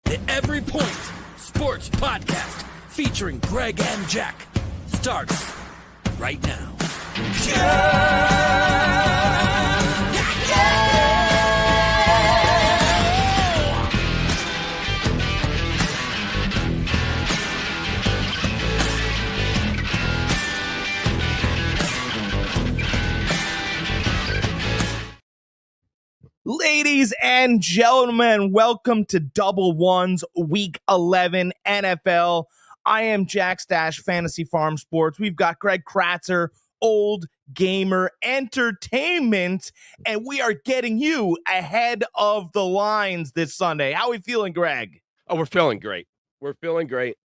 The Every Point Sports Podcast featuring Greg and Jack starts right now. Ladies and gentlemen, welcome to Double One's Week 11 NFL. I am Jack Stash, Fantasy Farm Sports. We've got Greg Kratzer, Old Gamer Entertainment, and we are getting you ahead of the lines this Sunday. How are we feeling, Greg? Oh, we're feeling great. We're feeling great.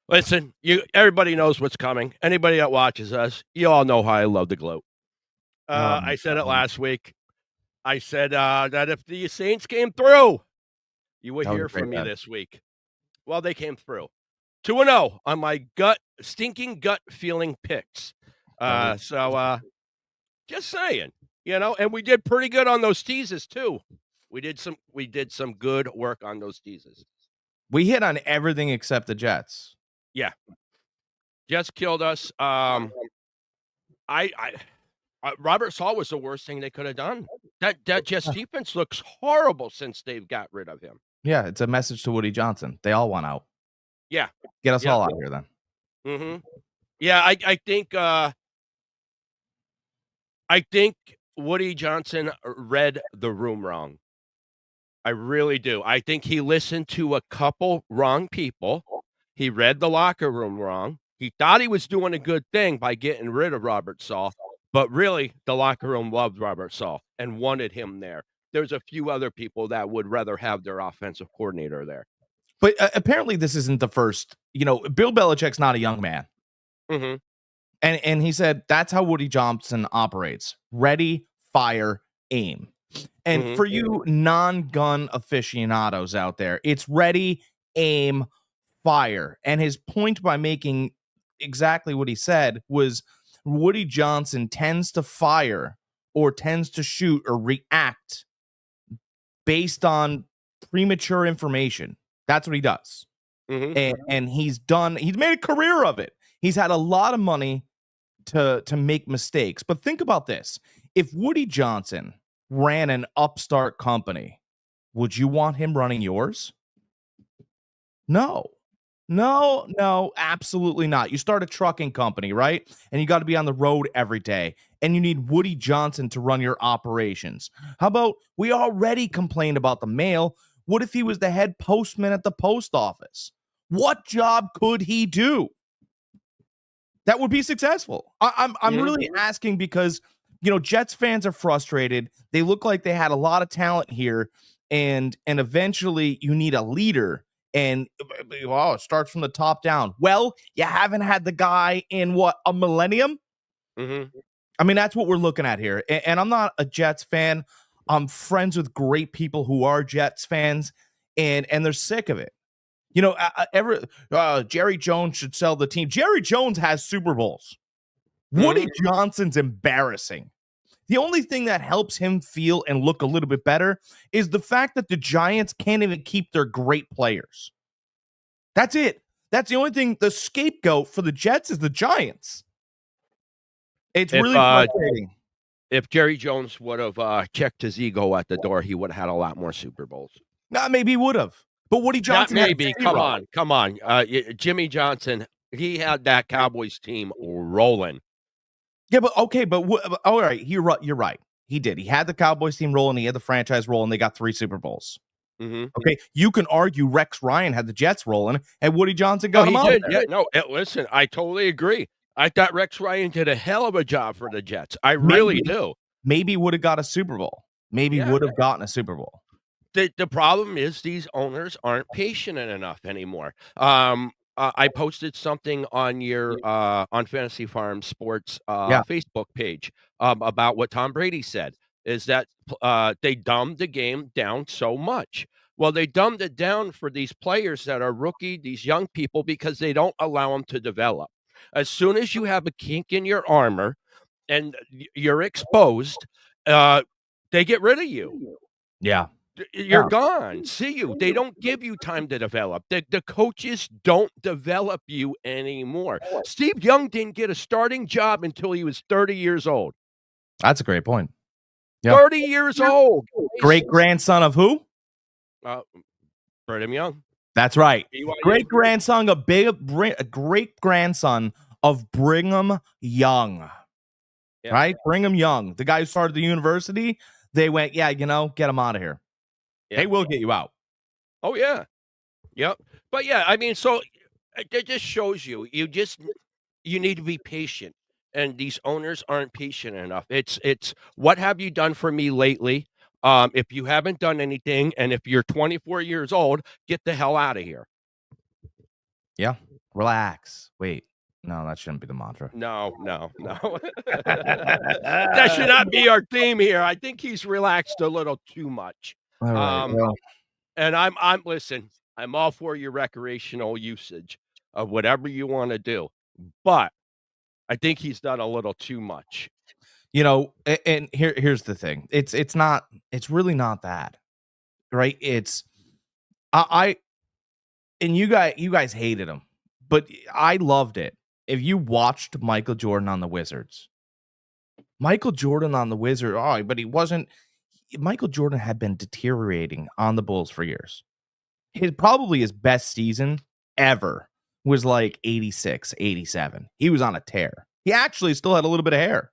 Listen, everybody knows what's coming. Anybody that watches us, you all know how I love to gloat. I said it last week. I said that if the Saints came through, you would hear from me this week. Well, they came through. 2-0 on my stinking gut feeling picks. So just saying, and we did pretty good on those teases too. We did some good work on those teases. We hit on everything except the Jets. Yeah. Jets killed us. Robert Saul was the worst thing they could have done. That Jets defense looks horrible since they've got rid of him. Yeah, it's a message to Woody Johnson. They all want out. Yeah. Get us all out of here then. Mm-hmm. Yeah, I think Woody Johnson read the room wrong. I really do. I think he listened to a couple wrong people. He read the locker room wrong. He thought he was doing a good thing by getting rid of Robert Saul. But really, the locker room loved Robert Saul and wanted him there. There's a few other people that would rather have their offensive coordinator there. But apparently this isn't the first. Bill Belichick's not a young man. Mm-hmm. And he said that's how Woody Johnson operates. Ready, fire, aim. And for you non-gun aficionados out there, it's ready, aim, fire. And his point by making exactly what he said was Woody Johnson tends to fire or tends to shoot or react based on premature information. That's what he does. Mm-hmm. And he's made a career of it. He's had a lot of money to make mistakes. But think about this. If Woody Johnson ran an upstart company, would you want him running yours? No, absolutely not. You start a trucking company, right? And you got to be on the road every day. And you need Woody Johnson to run your operations. How about we already complained about the mail? What if he was the head postman at the post office? What job could he do that would be successful? I'm really asking because, Jets fans are frustrated. They look like they had a lot of talent here. And eventually you need a leader. And it starts from the top down. Well, you haven't had the guy in a millennium? Mm-hmm. I mean, that's what we're looking at here. And I'm not a Jets fan. I'm friends with great people who are Jets fans, and they're sick of it. Jerry Jones should sell the team. Jerry Jones has Super Bowls. Woody Johnson's embarrassing. The only thing that helps him feel and look a little bit better is the fact that the Giants can't even keep their great players. That's it. That's the only thing. The scapegoat for the Jets is the Giants. It's really frustrating. If Jerry Jones would have checked his ego at the door, he would have had a lot more Super Bowls. Maybe he would have. But Woody Johnson, not maybe. Come on. Jimmy Johnson, he had that Cowboys team rolling. Yeah, but okay, but all right, you're right. He did. He had the Cowboys team rolling. He had the franchise rolling. They got 3 Super Bowls. Mm-hmm. Okay, you can argue Rex Ryan had the Jets rolling, and Woody Johnson got him out there. Yeah, no, listen, I totally agree. I thought Rex Ryan did a hell of a job for the Jets. I really do. Maybe would have got a Super Bowl. Maybe would have gotten a Super Bowl. The problem is these owners aren't patient enough anymore. I posted something on your on Fantasy Farm Sports Facebook page about what Tom Brady said, is that they dumbed the game down so much. Well, they dumbed it down for these players that are rookie, these young people, because they don't allow them to develop. As soon as you have a kink in your armor and you're exposed, they get rid of you. Yeah. You're gone. See you. They don't give you time to develop. The coaches don't develop you anymore. Steve Young didn't get a starting job until he was 30 years old. That's a great point. Yep. 30 years old. Great grandson of who? Brigham Young. That's right. BYU. Great grandson of great grandson of Brigham Young. Yeah. Right? Brigham Young, the guy who started the university. They went, yeah, get him out of here. Yeah. They will get you out. Oh, yeah. Yep. But, yeah, I mean, so it just shows you need to be patient, and these owners aren't patient enough. It's what have you done for me lately? If you haven't done anything, and if you're 24 years old, get the hell out of here. Yeah. Relax. Wait. No, that shouldn't be the mantra. No. That should not be our theme here. I think he's relaxed a little too much. All right. Well. And listen, I'm all for your recreational usage of whatever you want to do, but I think he's done a little too much. And here's the thing. It's really not that. Right? It's and you guys hated him, but I loved it. If you watched Michael Jordan on the Wizards, but he wasn't. Michael Jordan had been deteriorating on the Bulls for years. Probably his best season ever was like 86, 87. He was on a tear. He actually still had a little bit of hair.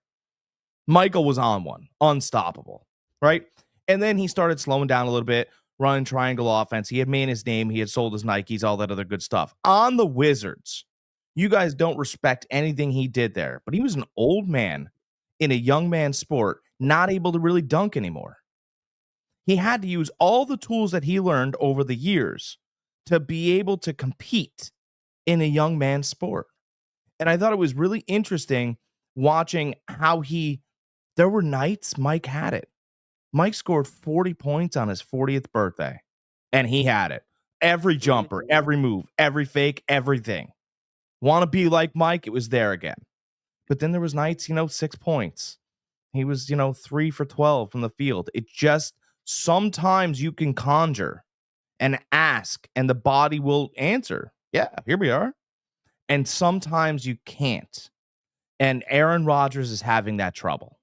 Michael was on one, unstoppable, right? And then he started slowing down a little bit, running triangle offense. He had made his name. He had sold his Nikes, all that other good stuff. On the Wizards, you guys don't respect anything he did there, but he was an old man in a young man's sport, not able to really dunk anymore. He had to use all the tools that he learned over the years to be able to compete in a young man's sport. And I thought it was really interesting watching how there were nights Mike had it. Mike scored 40 points on his 40th birthday, and he had it. Every jumper, every move, every fake, everything. Want to be like Mike? It was there again. But then there was nights, 6 points. He was, 3 for 12 from the field. It just, sometimes you can conjure and ask, and the body will answer. Yeah, here we are. And sometimes you can't. And Aaron Rodgers is having that trouble.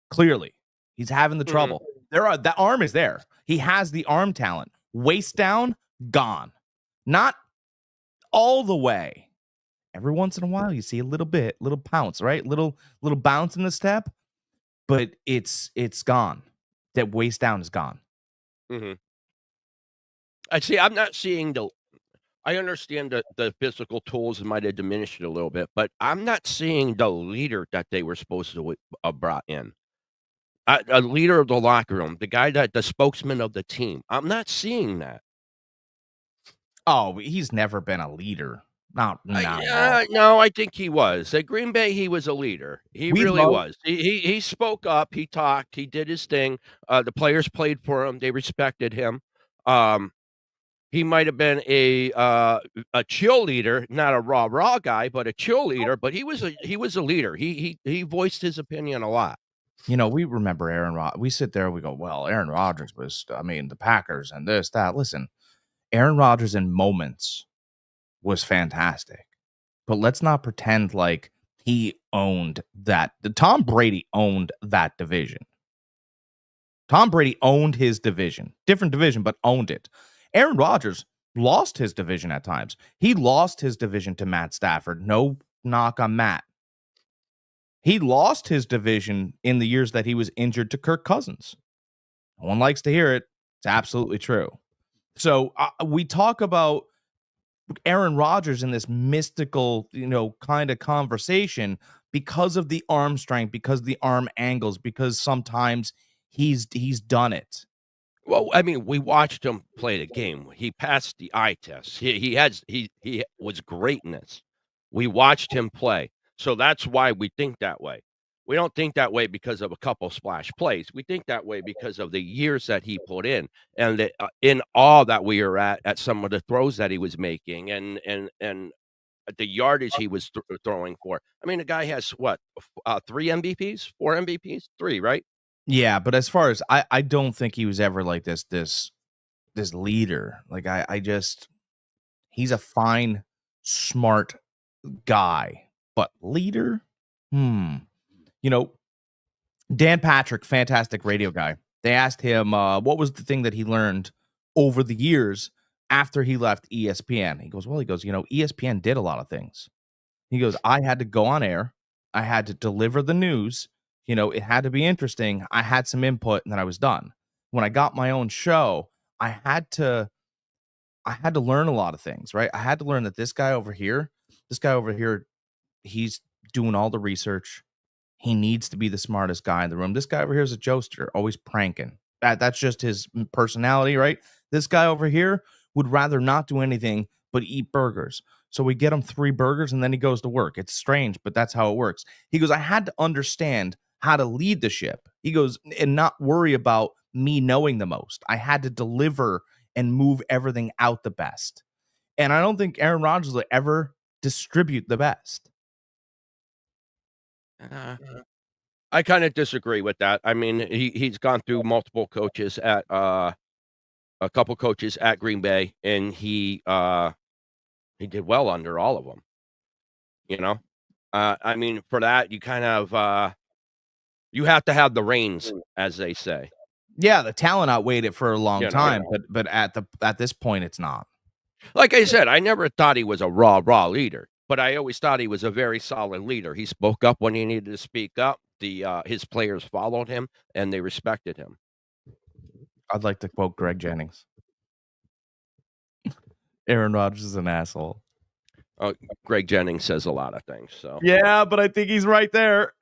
Clearly, he's having the trouble. The arm is there. He has the arm talent. Waist down, gone. Not all the way. Every once in a while, you see a little pounce, right? Little bounce in the step, but it's gone. That waist down is gone. Mm-hmm. I'm not seeing I understand that the physical tools might have diminished it a little bit, but I'm not seeing the leader that they were supposed to have brought in. A leader of the locker room, the spokesman of the team. I'm not seeing that. Oh, he's never been a leader. No. No, I think he was. At Green Bay, he was a leader. He really was. He spoke up. He talked. He did his thing. The players played for him. They respected him. He might have been a chill leader, not a raw guy, but a chill leader. But he was a leader. He voiced his opinion a lot. We remember Aaron Rodgers. We sit there, we go, well, Aaron Rodgers was, the Packers and this, that. Listen, Aaron Rodgers in moments was fantastic. But let's not pretend like he owned that. Tom Brady owned that division. Tom Brady owned his division. Different division, but owned it. Aaron Rodgers lost his division at times. He lost his division to Matt Stafford. No knock on Matt. He lost his division in the years that he was injured to Kirk Cousins. No one likes to hear it. It's absolutely true. So we talk about Aaron Rodgers in this mystical, kind of conversation because of the arm strength, because of the arm angles, because sometimes he's done it. Well, we watched him play the game. He passed the eye test. He was greatness. We watched him play. So that's why we think that way. We don't think that way because of a couple splash plays. We think that way because of the years that he put in, and in awe that we are at some of the throws that he was making, and the yardage he was throwing for. The guy has what, 3 MVPs, 4 MVPs, 3, right? Yeah, but as far as I don't think he was ever like this leader. Like I just he's a fine, smart guy, but leader? Hmm. You know, Dan Patrick, fantastic radio guy. They asked him what was the thing that he learned over the years after he left ESPN. He goes, ESPN did a lot of things. He goes, I had to go on air. I had to deliver the news. It had to be interesting. I had some input and then I was done. When I got my own show, I had to learn a lot of things, right? I had to learn that this guy over here, he's doing all the research. He needs to be the smartest guy in the room. This guy over here is a jokester, always pranking. That's just his personality, right? This guy over here would rather not do anything but eat burgers. So we get him 3 burgers and then he goes to work. It's strange, but that's how it works. He goes, I had to understand how to lead the ship. He goes, and not worry about me knowing the most. I had to deliver and move everything out the best. And I don't think Aaron Rodgers will ever distribute the best. I kind of disagree with that. I mean, he's gone through multiple coaches at a couple coaches at Green Bay, and he did well under all of them. I mean, for that you kind of you have to have the reins, as they say. Yeah, the talent outweighed it for a long time, but at this point, it's not. Like I said, I never thought he was a raw leader, but I always thought he was a very solid leader. He spoke up when he needed to speak up. His players followed him, and they respected him. I'd like to quote Greg Jennings. Aaron Rodgers is an asshole. Greg Jennings says a lot of things. So yeah, but I think he's right there.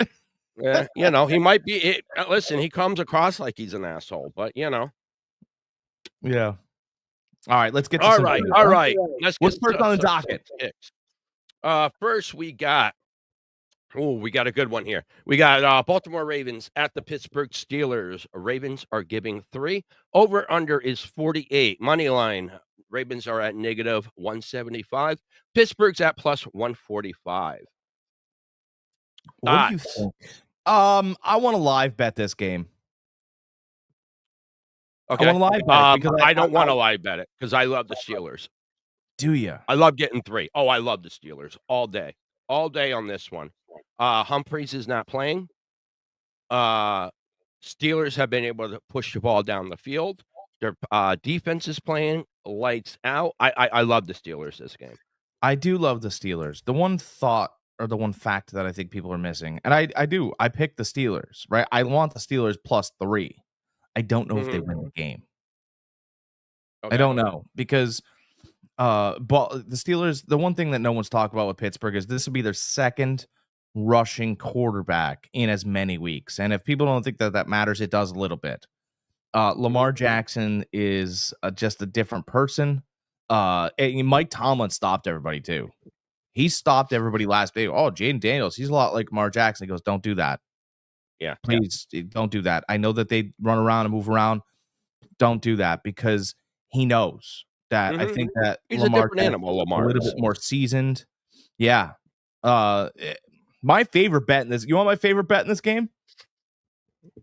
Yeah, he might be. Listen, he comes across like he's an asshole, but Yeah. All right, let's get to all right. What's first on the docket? First we got a good one here. We got Baltimore Ravens at the Pittsburgh Steelers. Ravens are giving 3. Over under is 48. Money line. Ravens are at negative 175. Pittsburgh's at plus 145. What do you think? I want to live bet this game. Okay. I want to live bet it because I don't want to live bet it because I love the Steelers. Do you? I love getting 3. Oh, I love the Steelers all day on this one. Humphreys is not playing. Steelers have been able to push the ball down the field. Their defense is playing lights out. I love the Steelers this game. I do love the Steelers. The one thought or the one fact that I think people are missing, and I picked the Steelers, right? I want the Steelers plus 3. I don't know if they win the game. Okay. I don't know because but the Steelers, the one thing that no one's talked about with Pittsburgh is this will be their second rushing quarterback in as many weeks. And if people don't think that matters, it does a little bit. Lamar Jackson is just a different person. Mike Tomlin stopped everybody too. He stopped everybody last day. Oh, Jaden Daniels, he's a lot like Lamar Jackson. He goes, don't do that. Yeah. Please don't do that. I know that they run around and move around. Don't do that because he knows that. I think that he's Lamar a different animal. Lamar, a little bit more seasoned. Yeah. My favorite bet in this. You want my favorite bet in this game?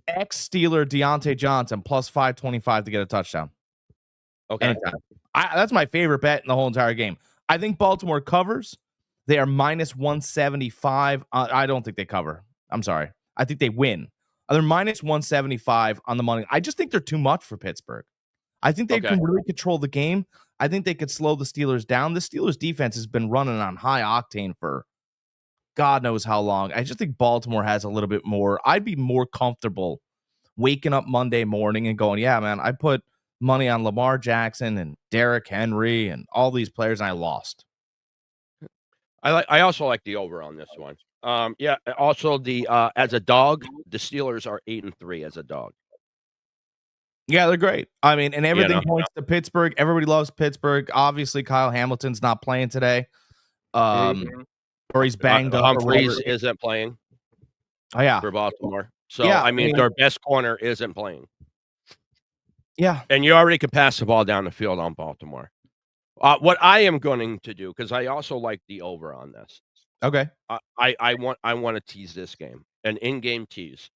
Ex-Steeler Deontay Johnson plus 525 to get a touchdown. Okay. That's my favorite bet in the whole entire game. I think Baltimore covers. They are minus 175. I don't think they cover. I'm sorry. I think they win. They're minus 175 on the money. I just think they're too much for Pittsburgh. I think they can really control the game. I think they could slow the Steelers down. The Steelers defense has been running on high octane for God knows how long. I just think Baltimore has a little bit more. I'd be more comfortable waking up Monday morning and going, yeah, man, I put money on Lamar Jackson and Derrick Henry and all these players, and I lost. I also like the over on this one. Yeah. Also, the as a dog, the Steelers are 8-3 as a dog. Yeah, they're great. I mean, and everything points to Pittsburgh. Everybody loves Pittsburgh. Obviously, Kyle Hamilton's not playing today. Or he's banged up. Humphreys isn't playing. Oh, yeah. For Baltimore. So, yeah, I mean, their best corner isn't playing. Yeah. And you already could pass the ball down the field on Baltimore. What I am going to do, because I also like the over on this. Okay. I want to tease this game, an in-game tease.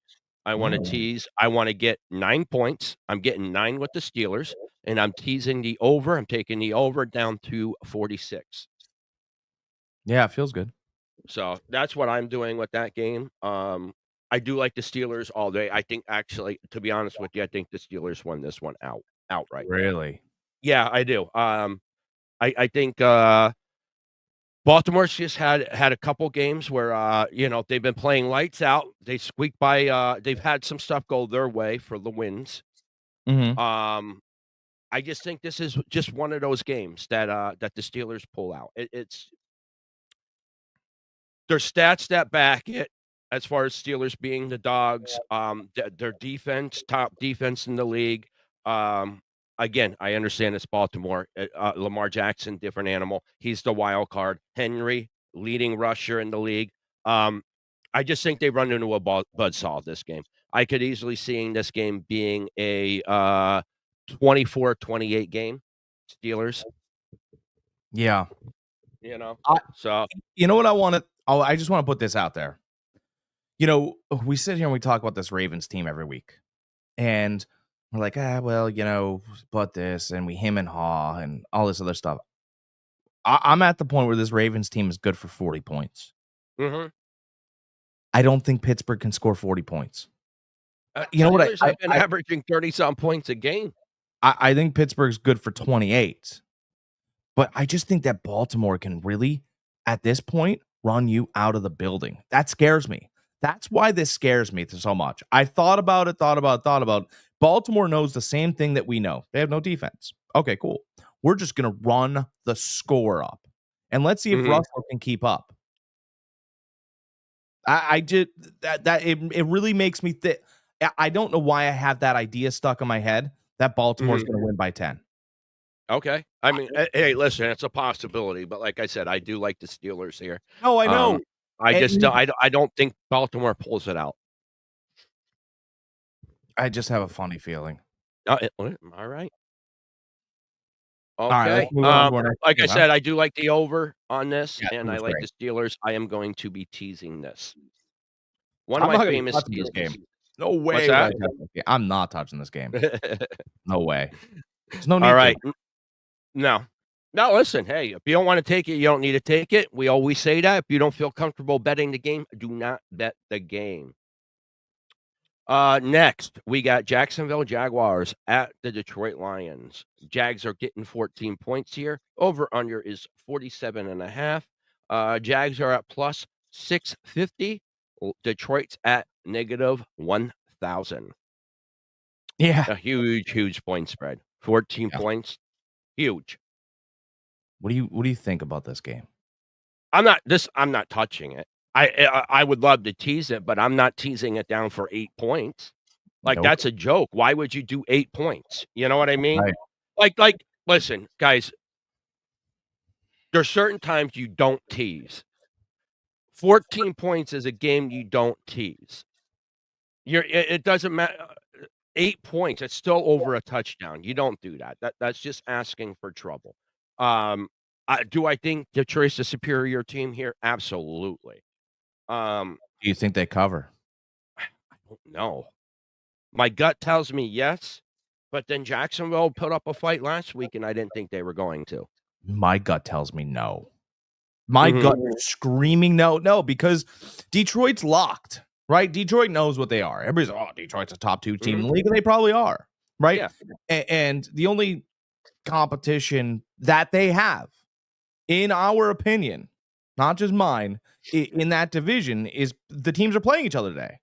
I want to tease. I want to get 9 points. I'm getting 9 with the Steelers, and I'm teasing the over. I'm taking the over down to 46. Yeah, it feels good. So that's what I'm doing with that game. I do like the Steelers all day. I think, actually, to be honest with you, I think the Steelers won this one outright. Really? Yeah, I do. I think Baltimore's just had a couple games where they've been playing lights out. They squeak by. They've had some stuff go their way for the wins. Mm-hmm. I just think this is just one of those games that the Steelers pull out. It's there's stats that back it as far as Steelers being the dogs. Their defense, top defense in the league. Again, I understand it's Baltimore. Lamar Jackson, different animal. He's the wild card. Henry, leading rusher in the league. I just think they run into a buzzsaw this game. I could easily see this game being a 24-28 game. Steelers. Yeah. So you know what I want to? Oh, I just want to put this out there. We sit here and we talk about this Ravens team every week, and we're like, but this, and we him and haw and all this other stuff. I'm at the point where this Ravens team is good for 40 points. Mm-hmm. I don't think Pittsburgh can score 40 points. You know what? I've been averaging 30-something points a game. I think Pittsburgh's good for 28. But I just think that Baltimore can really, at this point, run you out of the building. That scares me. That's why this scares me so much. I thought about it. Baltimore knows the same thing that we know. They have no defense. Okay, cool. We're just going to run the score up. And let's see if Russell can keep up. It really makes me think. I don't know why I have that idea stuck in my head that Baltimore's going to win by 10. Okay. I mean, hey, listen, it's a possibility, but like I said, I do like the Steelers here. No, I know. I don't think Baltimore pulls it out. I just have a funny feeling. All right. Okay. Right, like I said, I do like the over on this, and I like the Steelers. I am going to be teasing this. One of my famous teasers. Game. No way. I'm not touching this game. No way. There's no need. All right. No, listen, hey, if you don't want to take it, you don't need to take it. We always say that. If you don't feel comfortable betting the game, do not bet the game. Next, we got Jacksonville Jaguars at the Detroit Lions. Jags are getting 14 points here. Over-under is 47.5. Jags are at plus 650. Detroit's at negative 1,000. Yeah. A huge point spread. 14 points. Huge. What do you think about this game? I'm not touching it. I would love to tease it, but I'm not teasing it down for 8 points. Like, that's a joke. Why would you do 8 points? You know what I mean? Right. Like, listen, guys, there's certain times you don't tease. 14 points is a game you don't tease. It doesn't matter. 8 points, it's still over a touchdown. You don't do that. That's just asking for trouble. Do I think Detroit's a superior team here? Absolutely. Do you think they cover? I don't know. My gut tells me yes, but then Jacksonville put up a fight last week, and I didn't think they were going to. My gut tells me no. My gut is screaming no, because Detroit's locked. Right? Detroit knows what they are. Everybody's like, oh, Detroit's a top 2 team in the league, and they probably are. Right? Yeah. And the only competition that they have, in our opinion, not just mine, in that division is the teams are playing each other today.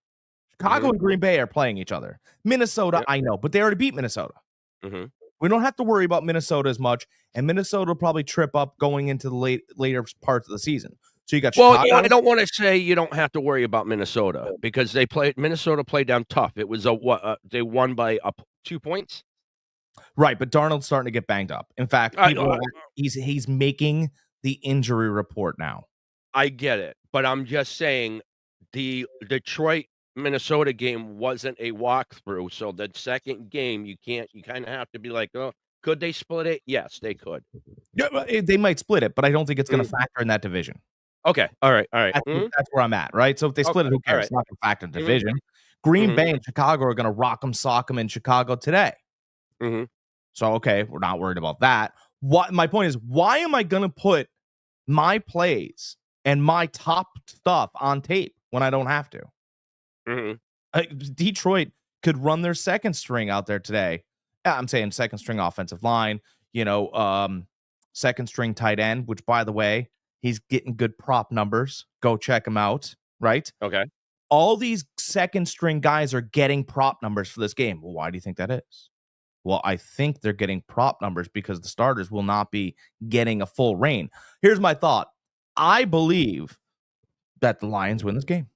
Chicago and Green Bay are playing each other. Minnesota, I know, but they already beat Minnesota. We don't have to worry about Minnesota as much, and Minnesota will probably trip up going into the later parts of the season. So you got Chicago. Yeah, I don't want to say you don't have to worry about Minnesota because Minnesota played down tough. It was they won by 2 points. Right, but Darnold's starting to get banged up. In fact, he's making the injury report now. I get it, but I'm just saying the Detroit-Minnesota game wasn't a walkthrough. So the second game, you kind of have to be like, oh, could they split it? Yes, they could. Yeah, they might split it, but I don't think it's going to factor in that division. Okay, all right. That's where I'm at, right? So if they split it, who cares? It's not going to factor in the division. Green Bay and Chicago are going to rock 'em, sock 'em in Chicago today. So, okay, we're not worried about that. My point is, why am I going to put my plays and my top stuff on tape when I don't have to? Detroit could run their second string out there today. I'm saying second string offensive line, second string tight end, which, by the way, he's getting good prop numbers. Go check him out, right? Okay. All these second string guys are getting prop numbers for this game. Well, why do you think that is? Well, I think they're getting prop numbers because the starters will not be getting a full reign. Here's my thought. I believe that the Lions win this game.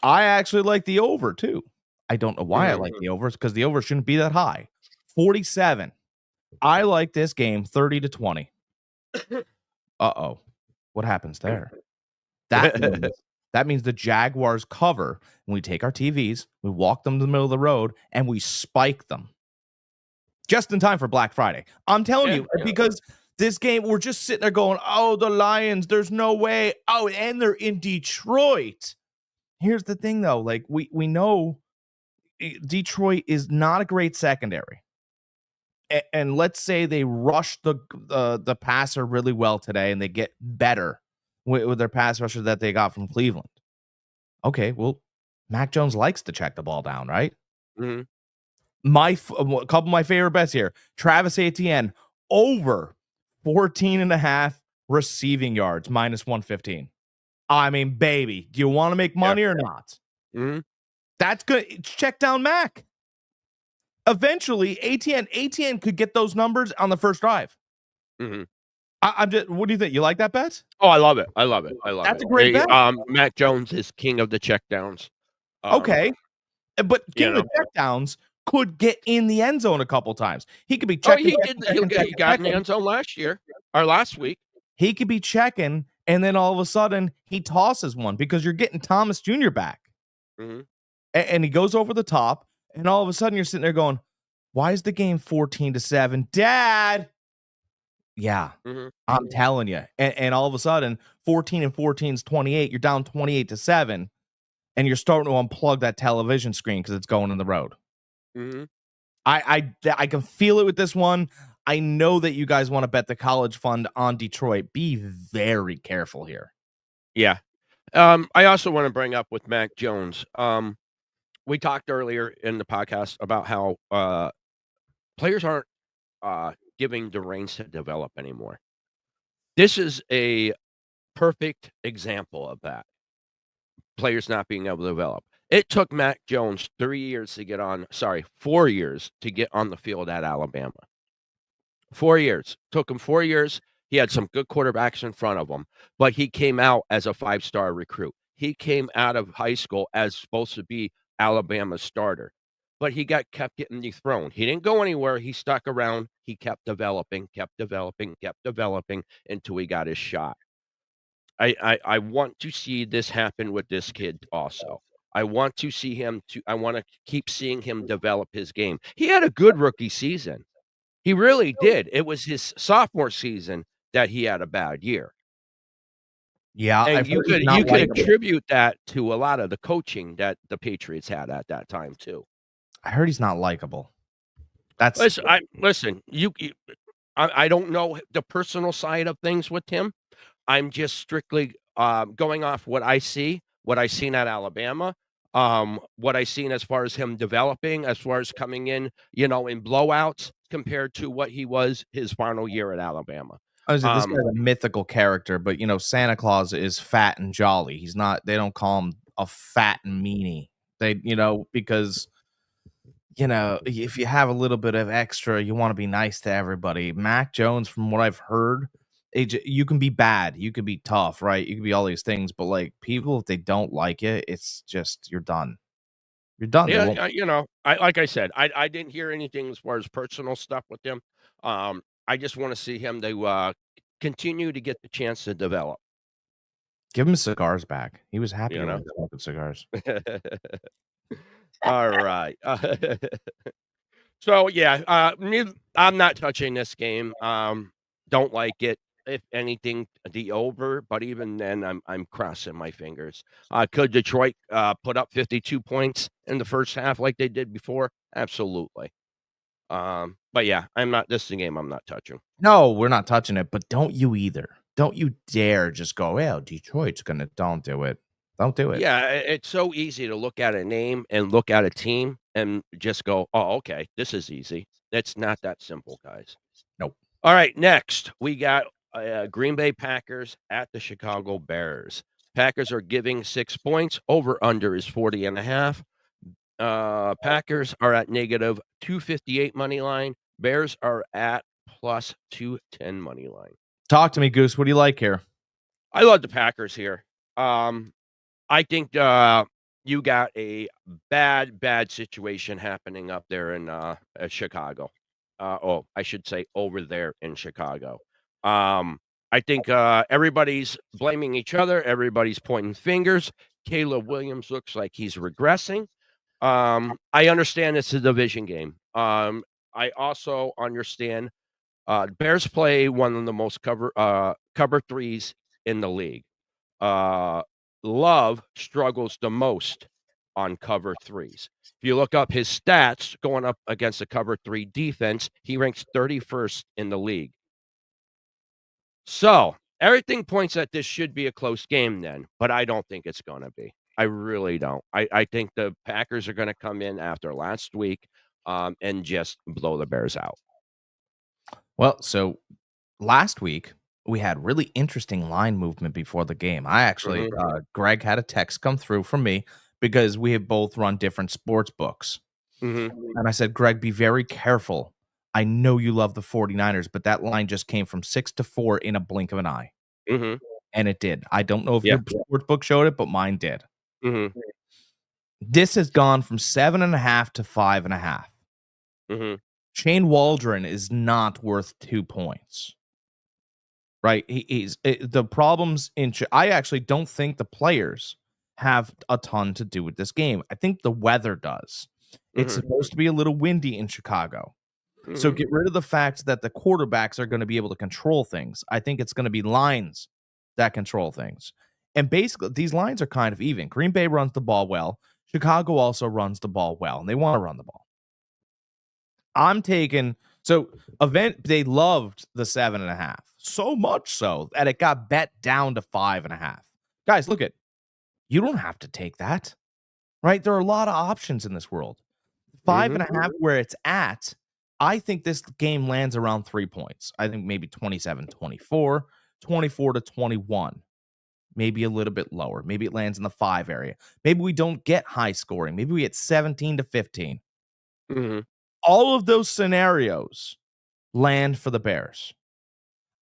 I actually like the over, too. I don't know why I like the overs, because the over shouldn't be that high. 47. I like this game 30-20. Uh-oh. What happens there? That means the Jaguars cover, and we take our TVs, we walk them to the middle of the road, and we spike them. Just in time for Black Friday. I'm telling you, because this game, we're just sitting there going, oh, the Lions, there's no way. Oh, and they're in Detroit. Here's the thing, though. Like, we know Detroit is not a great secondary. And let's say they rush the passer really well today, and they get better with their pass rusher that they got from Cleveland. Okay, well, Mac Jones likes to check the ball down, right? A couple of my favorite bets here. Travis Etienne, over 14.5 receiving yards, -115. I mean, baby, do you want to make money or not? That's good. Check down Mac. Eventually, ATN could get those numbers on the first drive. I'm just. What do you think? You like that bet? Oh, I love it. That's a great bet. Mac Jones is king of the checkdowns. Okay, but king of the checkdowns could get in the end zone a couple times. He could be checking. He got in the end zone last week. He could be checking, and then all of a sudden he tosses one because you're getting Thomas Jr. back, and he goes over the top, and all of a sudden you're sitting there going, "Why is the game 14-7, Dad?" Yeah, I'm telling you, and all of a sudden 14 and 14 is 28. You're down 28-7, and you're starting to unplug that television screen because it's going in the road. I can feel it with this one. I know that you guys want to bet the college fund on Detroit. Be very careful here. Yeah. I also want to bring up with Mac Jones. We talked earlier in the podcast about how players aren't giving the reins to develop anymore. This is a perfect example of that. Players not being able to develop. It took Mac Jones 4 years to get on the field at Alabama. 4 years. Took him 4 years. He had some good quarterbacks in front of him, but he came out as a 5-star recruit. He came out of high school as supposed to be Alabama's starter, but he kept getting dethroned. He didn't go anywhere. He stuck around. He kept developing until he got his shot. I want to see this happen with this kid also. I want to keep seeing him develop his game. He had a good rookie season. He really did. It was his sophomore season that he had a bad year. Yeah, and you could attribute that to a lot of the coaching that the Patriots had at that time too. I heard he's not likable. Listen. I don't know the personal side of things with him. I'm just strictly going off what I see, what I seen at Alabama, what I seen as far as him developing, as far as coming in, in blowouts compared to what he was his final year at Alabama. This guy's a mythical character, but Santa Claus is fat and jolly. He's not. They don't call him a fat and meanie. They, because if you have a little bit of extra, you want to be nice to everybody. Mac Jones, from what I've heard, you can be bad, you can be tough, right? You can be all these things, but like people, if they don't like it, it's just you're done. You're done. Yeah, like I said, I didn't hear anything as far as personal stuff with him. I just want to see him to continue to get the chance to develop. Give him cigars back. He was happy with smoking cigars. All right. So yeah, I'm not touching this game. Don't like it. if anything, the over, but even then, I'm crossing my fingers. Could Detroit put up 52 points in the first half like they did before? Absolutely. But yeah, I'm not. This is a game I'm not touching. No, we're not touching it, but don't you either. Don't you dare just go, well, Detroit's going to, don't do it. Don't do it. Yeah, it's so easy to look at a name and look at a team and just go, "Oh, okay, this is easy." It's not that simple, guys. Nope. All right, next we got Green Bay Packers at the Chicago Bears. Packers are giving 6 points. Over under is 40.5. Packers are at negative 258 money line. Bears are at plus 210 money line. Talk to me, Goose. What do you like here? I love the Packers here. I think you got a bad situation happening up there in Chicago. I should say over there in Chicago. I think everybody's blaming each other. Everybody's pointing fingers. Caleb Williams looks like he's regressing. I understand it's a division game. I also understand Bears play one of the most cover threes in the league. Love struggles the most on cover threes. If you look up his stats going up against the cover 3 defense, he ranks 31st in the league. So everything points that this should be a close game then, but I don't think it's going to be. I really don't. I think the Packers are going to come in after last week and just blow the Bears out. Well, so last week we had really interesting line movement before the game. I actually, Greg had a text come through from me because we have both run different sports books. And I said, Greg, be very careful. I know you love the 49ers, but that line just came from 6-4 in a blink of an eye. And it did. I don't know if your sports book showed it, but mine did. This has gone from 7.5 to 5.5. Shane Waldron is not worth 2 points. Right? He's the problems in. I actually don't think the players have a ton to do with this game. I think the weather does. It's supposed to be a little windy in Chicago. So get rid of the fact that the quarterbacks are going to be able to control things. I think it's going to be lines that control things. And basically, these lines are kind of even. Green Bay runs the ball well. Chicago also runs the ball well, and they want to run the ball. I'm taking they loved the 7.5 so much so that it got bet down to 5.5. Guys, look you don't have to take that, right? There are a lot of options in this world. 5.5 where it's at. I think this game lands around 3 points. I think maybe 27-24, 24-21, maybe a little bit lower. Maybe it lands in the 5 area. Maybe we don't get high scoring. Maybe we get 17-15. All of those scenarios land for the Bears.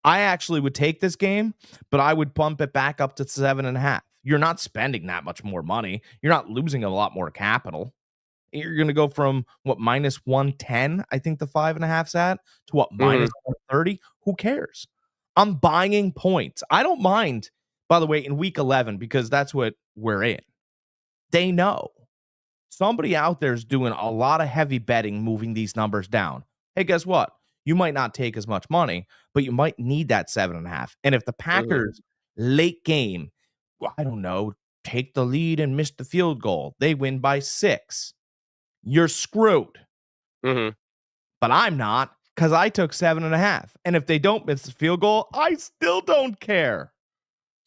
I actually would take this game, but I would bump it back up to 7.5. You're not spending that much more money. You're not losing a lot more capital. You're going to go from minus 110, I think the 5.5's at, to minus 130. Who cares? I'm buying points. I don't mind, by the way, in week 11, because that's what we're in. They know. Somebody out there is doing a lot of heavy betting, moving these numbers down. Hey, guess what? You might not take as much money, but you might need that 7.5. And if the Packers late game, I don't know, take the lead and miss the field goal, they win by 6. You're screwed. But I'm not, because I took 7.5. And if they don't miss the field goal, I still don't care.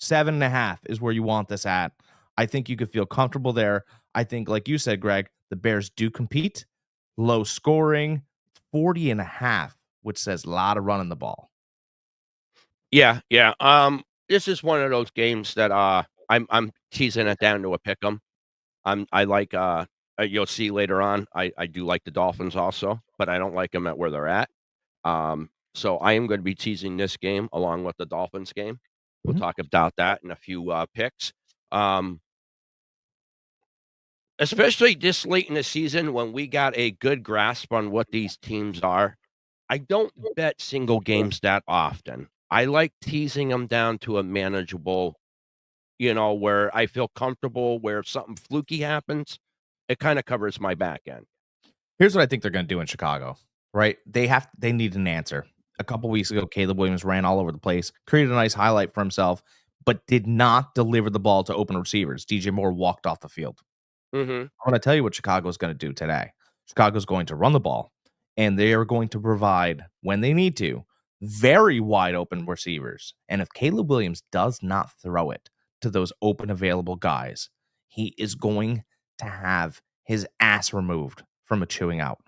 7.5 is where you want this at. I think you could feel comfortable there. I think, like you said, Greg, the Bears do compete. Low scoring, 40.5, which says a lot of running the ball. Yeah. This is one of those games that I'm teasing it down to a pick 'em. I like you'll see later on. I do like the Dolphins also, but I don't like them at where they're at. So I am going to be teasing this game along with the Dolphins game. We'll talk about that in a few picks. Especially this late in the season when we got a good grasp on what these teams are. I don't bet single games that often. I like teasing them down to a manageable, where I feel comfortable, where if something fluky happens, it kind of covers my back end. Here's what I think they're going to do in Chicago, right? They need an answer. A couple weeks ago, Caleb Williams ran all over the place, created a nice highlight for himself, but did not deliver the ball to open receivers. DJ Moore walked off the field. Mm-hmm. I'm going to tell you what Chicago's going to do today. Chicago's going to run the ball, and they are going to provide, when they need to, very wide open receivers. And if Caleb Williams does not throw it to those open available guys, he is going to have his ass removed from a chewing out.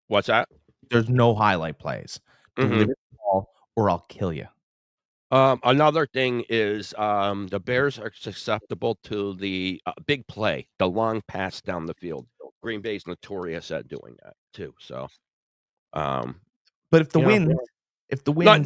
What's that? There's no highlight plays. Deliver the ball or I'll kill you. Another thing is the Bears are susceptible to the big play, the long pass down the field. Green Bay's notorious at doing that too. So, but if the wind,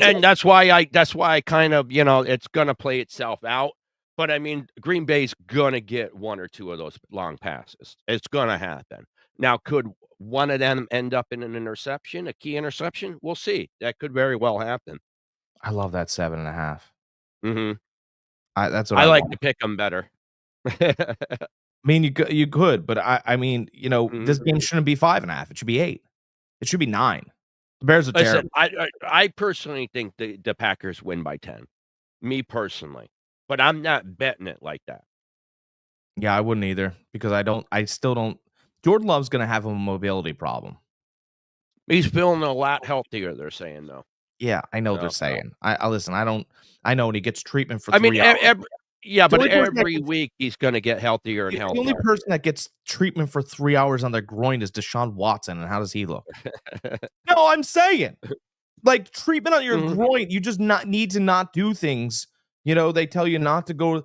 and that's why I kind of, it's gonna play itself out. But I mean, Green Bay's gonna get one or two of those long passes. It's gonna happen. Now, could one of them end up in an interception, a key interception? We'll see. That could very well happen. I love that 7.5. Mm-hmm. That's what I like to pick them better. I mean, you could, but I mean, this game shouldn't be 5.5. It should be 8. It should be 9. The Bears are terrible. I personally think the Packers win by 10. Me personally, but I'm not betting it like that. Yeah, I wouldn't either because I still don't. Jordan Love's going to have a mobility problem. He's feeling a lot healthier. They're saying though. Yeah, I know they're saying. I listen. I know when he gets treatment for. Every week he's going to get healthier and healthier. The only person that gets treatment for 3 hours on their groin is Deshaun Watson, and how does he look? No, I'm saying, like treatment on your groin, you just need to not do things. They tell you not to go,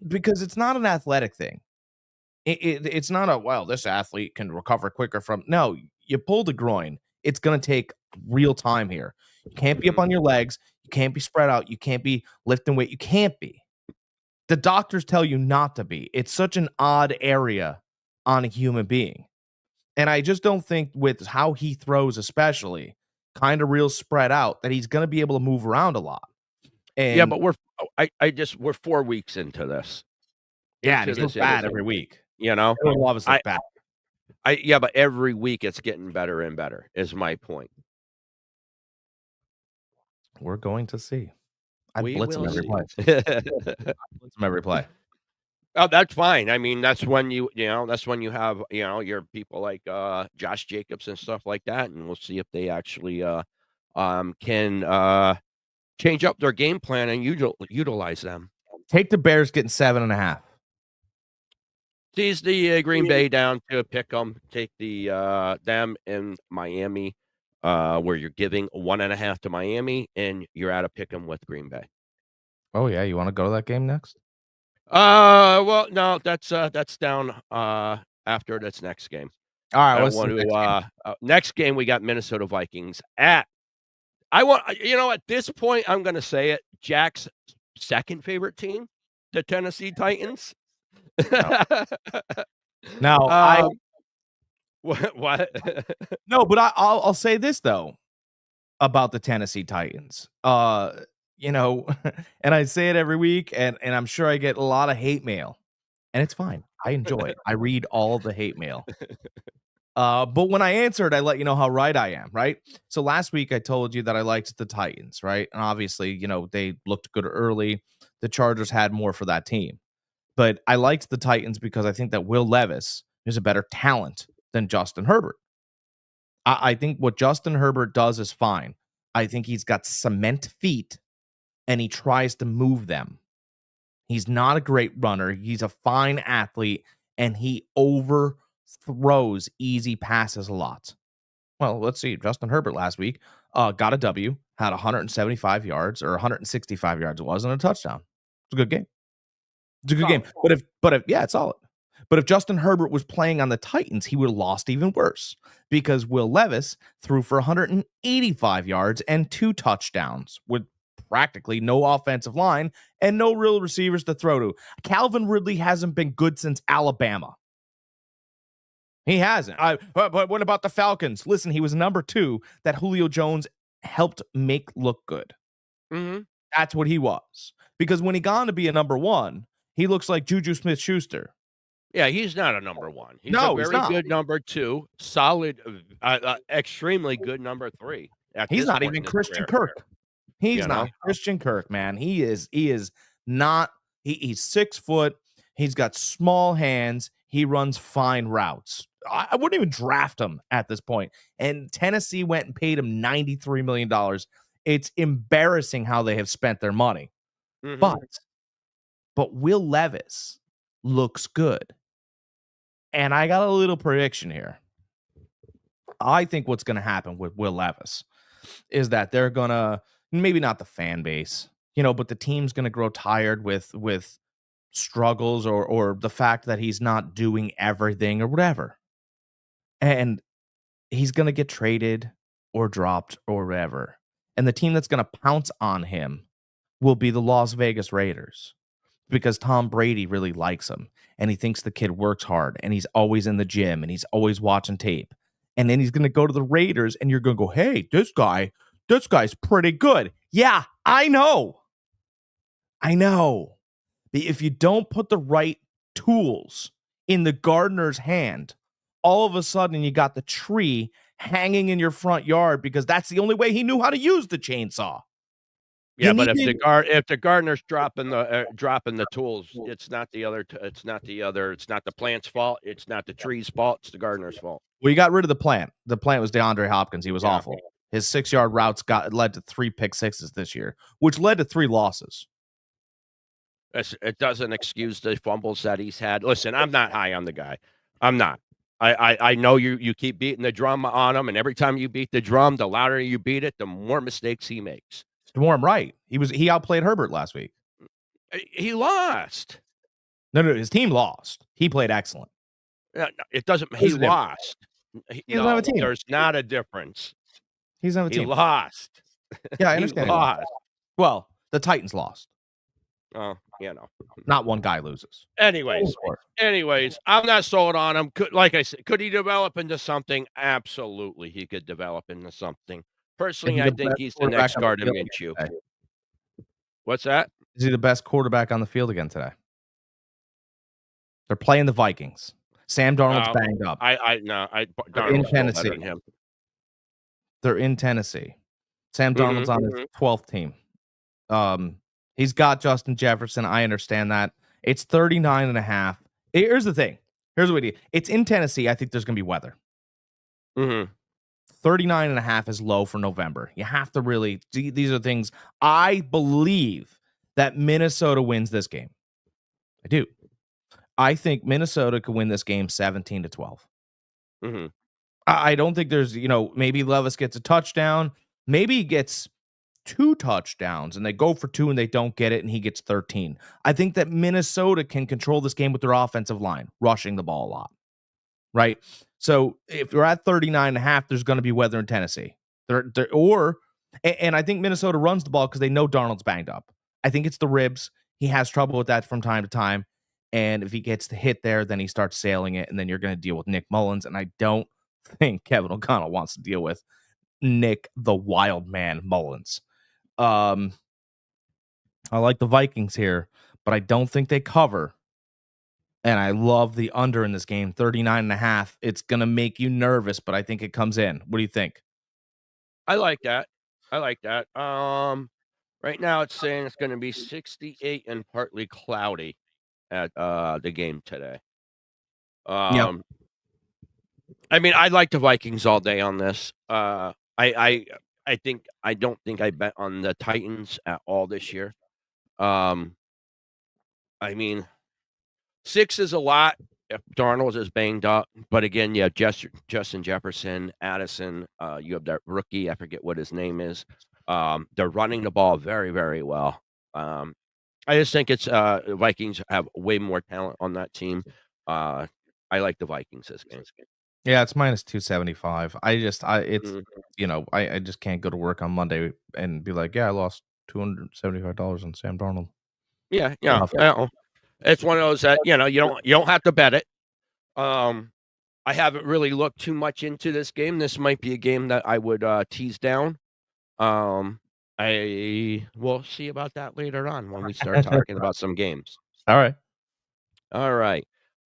because it's not an athletic thing. It's not this athlete can recover quicker from. No, you pull the groin. It's going to take real time here. You can't be up on your legs. You can't be spread out. You can't be lifting weight. You can't be. The doctors tell you not to be. It's such an odd area on a human being. And I just don't think with how he throws, especially kind of real spread out, that he's going to be able to move around a lot. And yeah, but we're 4 weeks into this. Yeah, and he's bad every week. Love is bad. But every week it's getting better and better is my point. We're going to see. I blitz him every play. Blitz him every play. Oh, that's fine. I mean, that's when you have, your people like Josh Jacobs and stuff like that, and we'll see if they actually can change up their game plan and utilize them. Take the Bears getting 7.5. Tease the Green Bay down to pick them. Take the them in Miami, where you're giving 1.5 to Miami, and you're at a pick 'em with Green Bay. Oh yeah, you want to go to that game next? Well, no, that's down after this next game. All right, next game we got Minnesota Vikings at. At this point I'm going to say it. Jack's second favorite team, the Tennessee Titans. Now, what? No, but I'll say this though about the Tennessee Titans. And I say it every week, and I'm sure I get a lot of hate mail, and it's fine. I enjoy it. I read all the hate mail. But when I answered, I let you know how right I am, right? So last week I told you that I liked the Titans, right? And obviously, they looked good early. The Chargers had more for that team. But I liked the Titans because I think that Will Levis is a better talent than Justin Herbert. I think what Justin Herbert does is fine. I think he's got cement feet, and he tries to move them. He's not a great runner. He's a fine athlete, and he overthrows easy passes a lot. Well, let's see. Justin Herbert last week got a W, had 175 yards, or 165 yards it was, and a touchdown. It's a good game. It's a good game. But if it's solid. But if Justin Herbert was playing on the Titans, he would have lost even worse because Will Levis threw for 185 yards and 2 touchdowns with practically no offensive line and no real receivers to throw to. Calvin Ridley hasn't been good since Alabama. He hasn't. But what about the Falcons? Listen, he was number 2 that Julio Jones helped make look good. Mm-hmm. That's what he was. Because when he got on to be a number 1, he looks like Juju Smith-Schuster. Yeah, he's not a number 1. He's a No, he's very not. good number 2, solid, extremely good number 3 at He's this not point even in his Christian career, Kirk. He's you not know? Christian Kirk, man. He is not he's 6 foot. He's got small hands. He runs fine routes. I wouldn't even draft him at this point. And Tennessee went and paid him $93 million. It's embarrassing how they have spent their money. Mhm. But Will Levis looks good. And I got a little prediction here. I think what's going to happen with Will Levis is that they're going to, maybe not the fan base, but the team's going to grow tired with struggles or the fact that he's not doing everything or whatever. And he's going to get traded or dropped or whatever. And the team that's going to pounce on him will be the Las Vegas Raiders, because Tom Brady really likes him and he thinks the kid works hard and he's always in the gym and he's always watching tape. And then he's going to go to the Raiders and you're going to go, hey, this guy's pretty good. Yeah, I know. But if you don't put the right tools in the gardener's hand, all of a sudden you got the tree hanging in your front yard because that's the only way he knew how to use the chainsaw. Yeah, but if the gardener's dropping the tools, it's not the plant's fault, it's not the tree's fault, it's the gardener's fault. Well, you got rid of the plant. The plant was DeAndre Hopkins. He was awful. His 6-yard routes led to 3 pick sixes this year, which led to 3 losses. It doesn't excuse the fumbles that he's had. Listen, I'm not high on the guy. I'm not. I know you keep beating the drum on him, and every time you beat the drum, the louder you beat it, the more mistakes he makes. Storm right. He outplayed Herbert last week. He lost. No, his team lost. He played excellent. It doesn't. He lost. He doesn't have a team. There's not a difference. He's not a team. He lost. Yeah, I understand. He lost. Well, the Titans lost. Oh, not one guy loses. Anyways, I'm not sold on him. Like I said, could he develop into something? Absolutely, he could develop into something. Personally, I think he's the next Gardner Minshew. What's that? Is he the best quarterback on the field again today? They're playing the Vikings. Sam Darnold's banged up. They're in Tennessee. They're in Tennessee. Sam Darnold's on his 12th team. He's got Justin Jefferson. I understand that. It's 39.5. Here's the thing. Here's what we do. It's in Tennessee. I think there's going to be weather. 39.5 is low for November. You have to really, these are things. I believe that Minnesota wins this game. I do. I think Minnesota could win this game 17-12. I don't think there's, maybe Levis gets a touchdown. Maybe he gets 2 touchdowns and they go for 2 and they don't get it and he gets 13. I think that Minnesota can control this game with their offensive line, rushing the ball a lot. Right? So if you're at 39.5, there's going to be weather in Tennessee. And I think Minnesota runs the ball because they know Darnold's banged up. I think it's the ribs. He has trouble with that from time to time. And if he gets the hit there, then he starts sailing it, and then you're going to deal with Nick Mullins. And I don't think Kevin O'Connell wants to deal with Nick the Wild Man Mullins. I like the Vikings here, but I don't think they cover. And I love the under in this game, 39.5. It's going to make you nervous, but I think it comes in. What do you think? I like that. Right now it's saying it's going to be 68 and partly cloudy at the game today. I mean, I like the Vikings all day on this. I don't think I bet on the Titans at all this year. I mean, 6 is a lot if Darnold is banged up, but again, yeah, Justin Jefferson, Addison, you have that rookie, I forget what his name is. They're running the ball very, very well. I just think it's Vikings have way more talent on that team. I like the Vikings this game. Yeah, it's minus 275. I just can't go to work on Monday and be like, yeah, I lost $275 on Sam Darnold. Yeah. It's one of those that you don't have to bet it. I haven't really looked too much into this game. This might be a game that I would tease down. I will see about that later on when we start talking about some games. All right.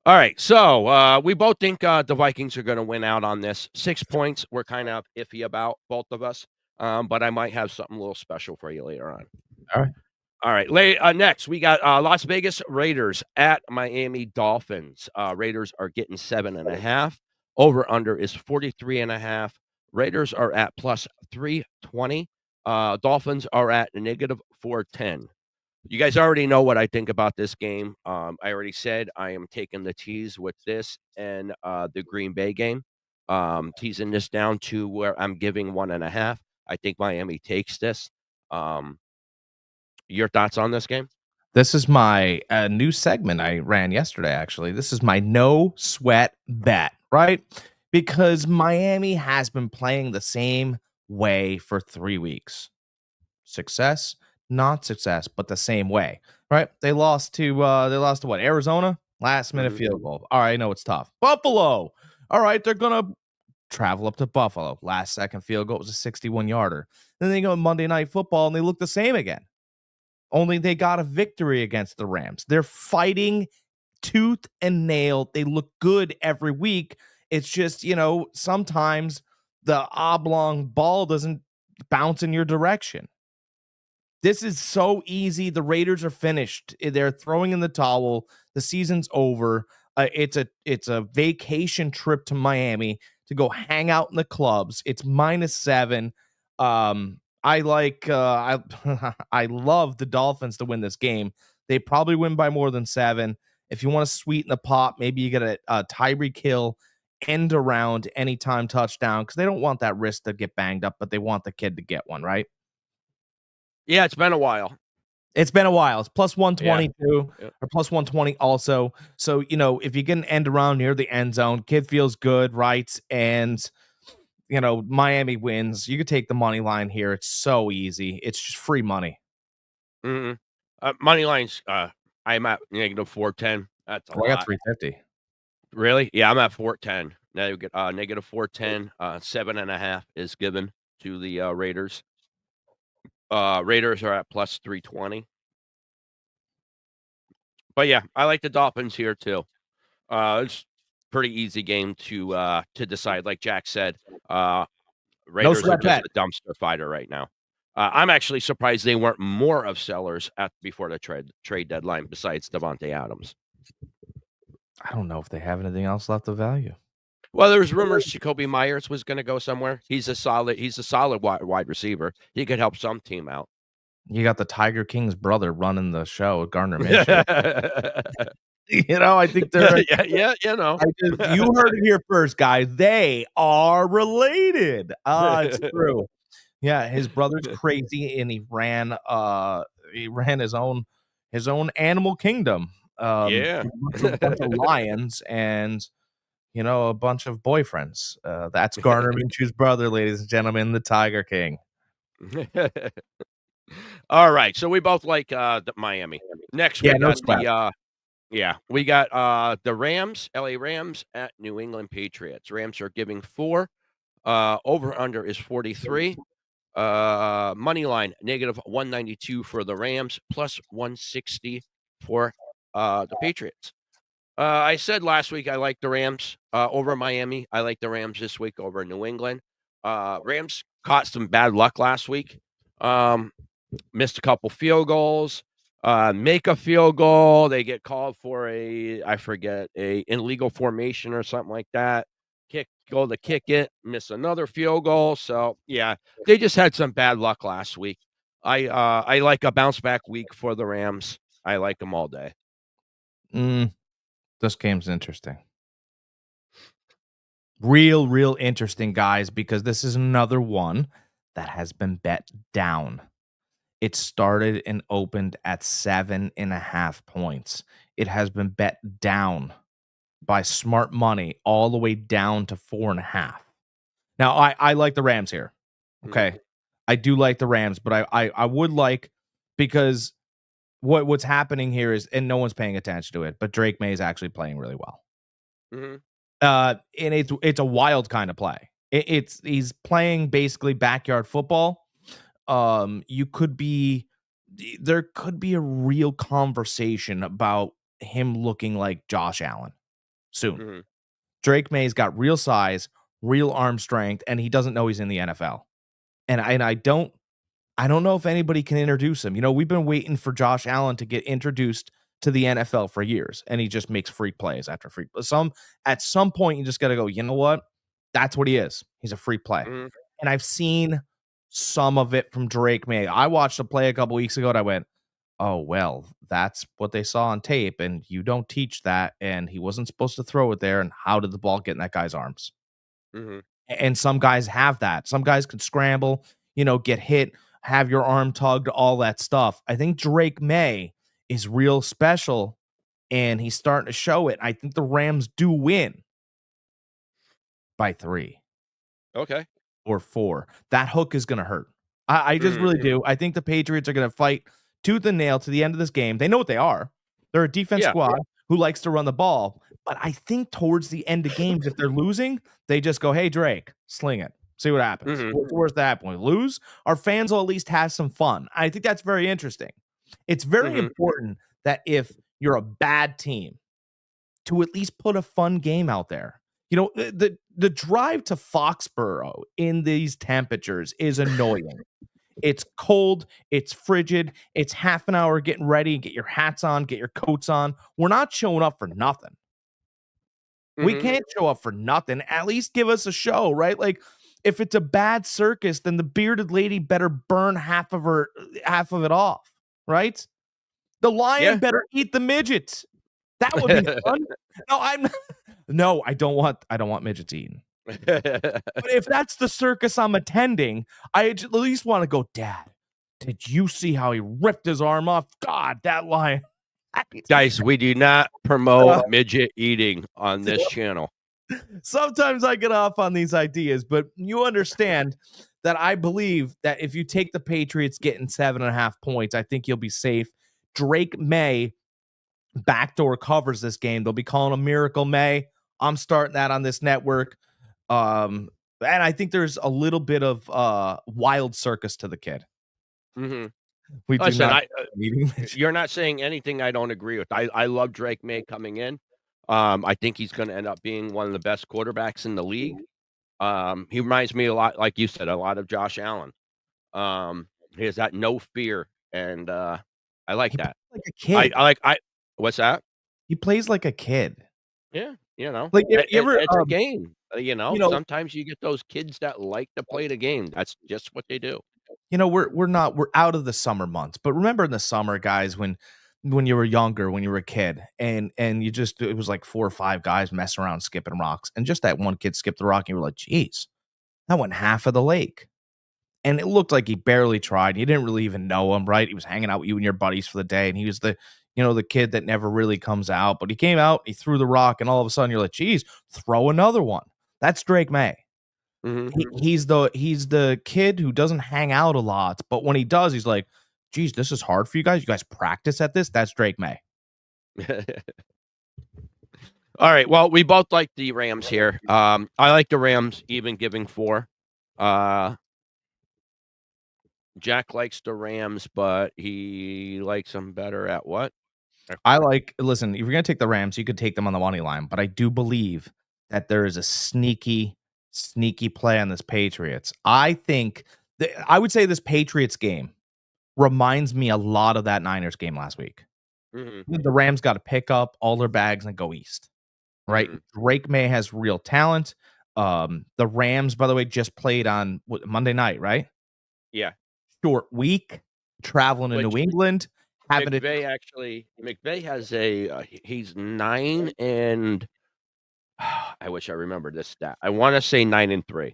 All right, so we both think the Vikings are going to win out on this. 6 points, we're kind of iffy about, both of us, but I might have something a little special for you later on. All right, next, we got Las Vegas Raiders at Miami Dolphins. Raiders are getting 7.5. Over-under is 43.5. Raiders are at plus 320. Dolphins are at negative 410. You guys already know what I think about this game. I already said I am taking the tease with this and the Green Bay game. Teasing this down to where I'm giving 1.5. I think Miami takes this. Your thoughts on this game? This is my new segment I ran yesterday, actually. This is my no sweat bet, right? Because Miami has been playing the same way for 3 weeks. Success, not success, but the same way, right? They lost to what? Arizona? Last minute field goal. All right, I know it's tough. Buffalo. All right, they're going to travel up to Buffalo. Last second field goal was a 61-yarder. Then they go Monday Night Football and they look the same again. Only they got a victory against the Rams. They're fighting tooth and nail. They look good every week. It's just, sometimes the oblong ball doesn't bounce in your direction. This is so easy. The Raiders are finished. They're throwing in the towel. The season's over. It's a vacation trip to Miami to go hang out in the clubs. It's -7. I love the Dolphins to win this game. They probably win by more than 7. If you want to sweeten the pot, maybe you get a Tyreek Hill end around anytime touchdown because they don't want that wrist to get banged up, but they want the kid to get one, right? Yeah, it's been a while. It's been a while. It's plus 122 or plus 120 also. So, if you get an end around near the end zone, kid feels good, right? And Miami wins. You could take the money line here. It's so easy. It's just free money. Money lines, I'm at negative 410. That's a lot. I got 350. Really? Yeah, I'm at 410. Now you get negative 410. 7.5 is given to the Raiders. Raiders are at plus 320. But yeah, I like the Dolphins here too. It's pretty easy game to decide. Like Jack said, Raiders are just a dumpster fighter right now. I'm actually surprised they weren't more of sellers before the trade deadline besides Devontae Adams. I don't know if they have anything else left of value. Well, there was rumors Jacoby Myers was going to go somewhere. He's a solid wide receiver. He could help some team out. You got the Tiger King's brother running the show, Gardner Minshew. I think they're yeah. you heard it here first, guys. They are related. It's true. Yeah, his brother's crazy, and he ran his own animal kingdom. A bunch of lions and a bunch of boyfriends. That's Gardner Minshew's brother, ladies and gentlemen, the Tiger King. All right, so we both like the Miami. Next, we got the Rams, LA Rams at New England Patriots. Rams are giving 4. Over under is 43. Money line negative 192 for the Rams, plus 160 for the Patriots. I said last week I like the Rams over Miami. I like the Rams this week over New England. Rams caught some bad luck last week. Missed a couple field goals. Make a field goal. They get called for a illegal formation or something like that. Go to kick it, miss another field goal. So yeah, they just had some bad luck last week. I like a bounce back week for the Rams. I like them all day. This game's interesting. Real interesting, guys, because this is another one that has been bet down. It started and opened at 7.5 points. It has been bet down by smart money all the way down to 4.5. Now, I like the Rams here. Okay. I do like the Rams, but I would like, because what's happening here is, and no one's paying attention to it, but Drake May is actually playing really well. And it's a wild kind of play. He's playing basically backyard football. There could be a real conversation about him looking like Josh Allen. soon. Mm-hmm. Drake May's got real size, real arm strength, and he doesn't know he's in the NFL. And I don't know if anybody can introduce him. We've been waiting for Josh Allen to get introduced to the NFL for years, and he just makes freak plays after freak. At some point, you just got to go, you know what? That's what he is. He's a freak play. Mm-hmm. And I've seen some of it from Drake May. I watched a play a couple weeks ago, and I went, oh, well, that's what they saw on tape, and you don't teach that, and he wasn't supposed to throw it there, and how did the ball get in that guy's arms? Mm-hmm. And some guys have that. Some guys can scramble, get hit, have your arm tugged, all that stuff. I think Drake May is real special, and he's starting to show it. I think the Rams do win by 3. Okay. Or 4. That hook is going to hurt. I just really do. I think the Patriots are going to fight tooth and nail to the end of this game. They know what they are. They're a defense squad who likes to run the ball. But I think towards the end of games, if they're losing, they just go, hey, Drake, sling it. See what happens. What's the worst that happens? We lose. Our fans will at least have some fun. I think that's very interesting. It's very important that if you're a bad team, to at least put a fun game out there. The drive to Foxborough in these temperatures is annoying. It's cold. It's frigid. It's half an hour getting ready. Get your hats on. Get your coats on. We're not showing up for nothing. We can't show up for nothing. At least give us a show, right? Like, if it's a bad circus, then the bearded lady better burn half of it off, right? The lion better eat the midgets. That would be fun. No, I don't want midgets eaten. But if that's the circus I'm attending, I at least want to go, Dad, did you see how he ripped his arm off? God, that lion. Guys, we do not promote midget eating on this channel. Sometimes I get off on these ideas, but you understand that I believe that if you take the Patriots getting 7.5 points, I think you'll be safe. Drake May backdoor covers this game. They'll be calling him Miracle May. I'm starting that on this network. And I think there's a little bit of wild circus to the kid. Mm-hmm. We do not. You're not saying anything I don't agree with. I love Drake May coming in. I think he's going to end up being one of the best quarterbacks in the league. He reminds me a lot, like you said, a lot of Josh Allen. He has that no fear, and I like that. Like a kid. What's that? He plays like a kid. Yeah, like it's a game. Sometimes you get those kids that like to play the game. That's just what they do. We're out of the summer months, but remember in the summer, guys, when you were younger, when you were a kid, and it was like 4 or 5 guys messing around skipping rocks, and just that one kid skipped the rock, and you were like, geez, that went half of the lake. And it looked like he barely tried. You didn't really even know him, right? He was hanging out with you and your buddies for the day, and he was the kid that never really comes out. But he came out, he threw the rock, and all of a sudden you're like, geez, throw another one. That's Drake May. Mm-hmm. He's the kid who doesn't hang out a lot, but when he does, he's like, geez, this is hard for you guys. You guys practice at this? That's Drake May. All right. Well, we both like the Rams here. I like the Rams even giving 4. Jack likes the Rams, but he likes them better at what? Listen, if you're going to take the Rams, you could take them on the money line, but I do believe that there is a sneaky play on this Patriots. I would say this Patriots game reminds me a lot of that Niners game last week. Mm-hmm. The Rams got to pick up all their bags and go east, right? Mm-hmm. Drake May has real talent. The Rams, by the way, just played on Monday night, right? Yeah. Short week, traveling to New England. McVay has he's 9 and I wish I remembered this stat. I want to say 9-3,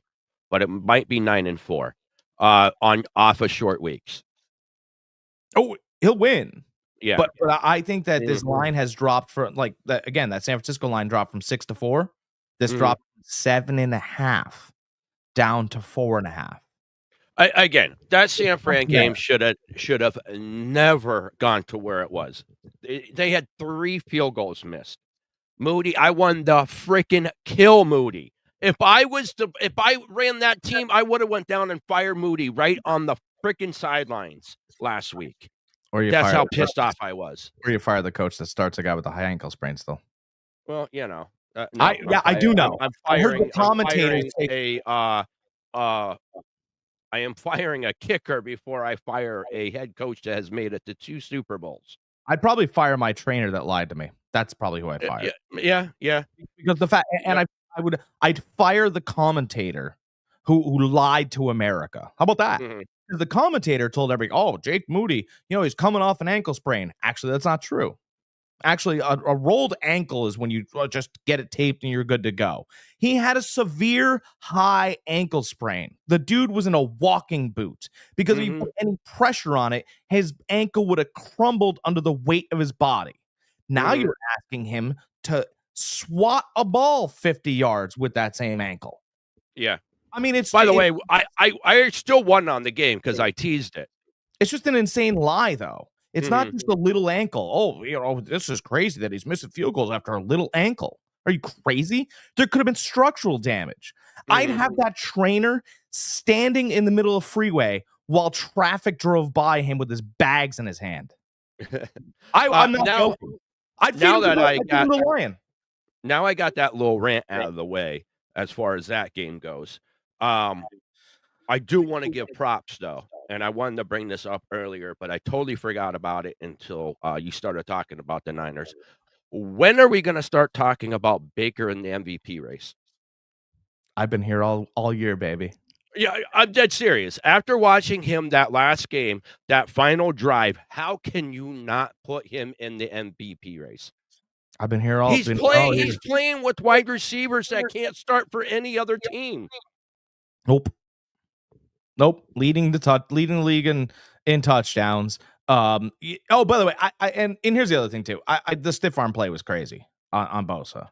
but it might be 9-4 off of short weeks. Oh, he'll win. Yeah, but I think that this line has dropped from that again. That San Francisco line dropped from 6 to 4. This dropped from 7.5 down to 4.5. Again, that San Fran game should have never gone to where it was. They had 3 field goals missed. Moody, I wanted to freaking kill Moody. If I ran that team, I would have went down and fired Moody right on the freaking sidelines last week. That's how pissed off I was. Or you fire the coach that starts a guy with a high ankle sprain still. Well, No, I do know. I'm I heard firing. the commentators I am firing a kicker before I fire a head coach that has made it to 2 Super Bowls. I'd probably fire my trainer that lied to me. That's probably who I'd fire. Yeah. Because the fact, and Yep. I'd fire the commentator who lied to America. How about that? Mhm. The commentator told everybody, "Oh, Jake Moody, he's coming off an ankle sprain." Actually, that's not true. Actually, a rolled ankle is when you just get it taped and you're good to go. He had a severe high ankle sprain. The dude was in a walking boot because if you put any pressure on it, his ankle would have crumbled under the weight of his body. Now you're asking him to swat a ball 50 yards with that same ankle. Yeah. I mean, By the way, I still won on the game because I teased it. It's just an insane lie, though. It's not just a little ankle. Oh, this is crazy that he's missing field goals after a little ankle. Are you crazy? There could have been structural damage. I'd have that trainer standing in the middle of freeway while traffic drove by him with his bags in his hand. I'm not joking. I'd feed him the lion. Now I got that little rant out of the way as far as that game goes. I do want to give props, though, and I wanted to bring this up earlier, but I totally forgot about it until you started talking about the Niners. When are we going to start talking about Baker in the MVP race? I've been here all year, baby. Yeah, I'm dead serious. After watching him that last game, that final drive, how can you not put him in the MVP race? I've been here all. He's playing with wide receivers that can't start for any other team. Nope. Leading the league in touchdowns. By the way, and here's the other thing too. The stiff arm play was crazy on Bosa.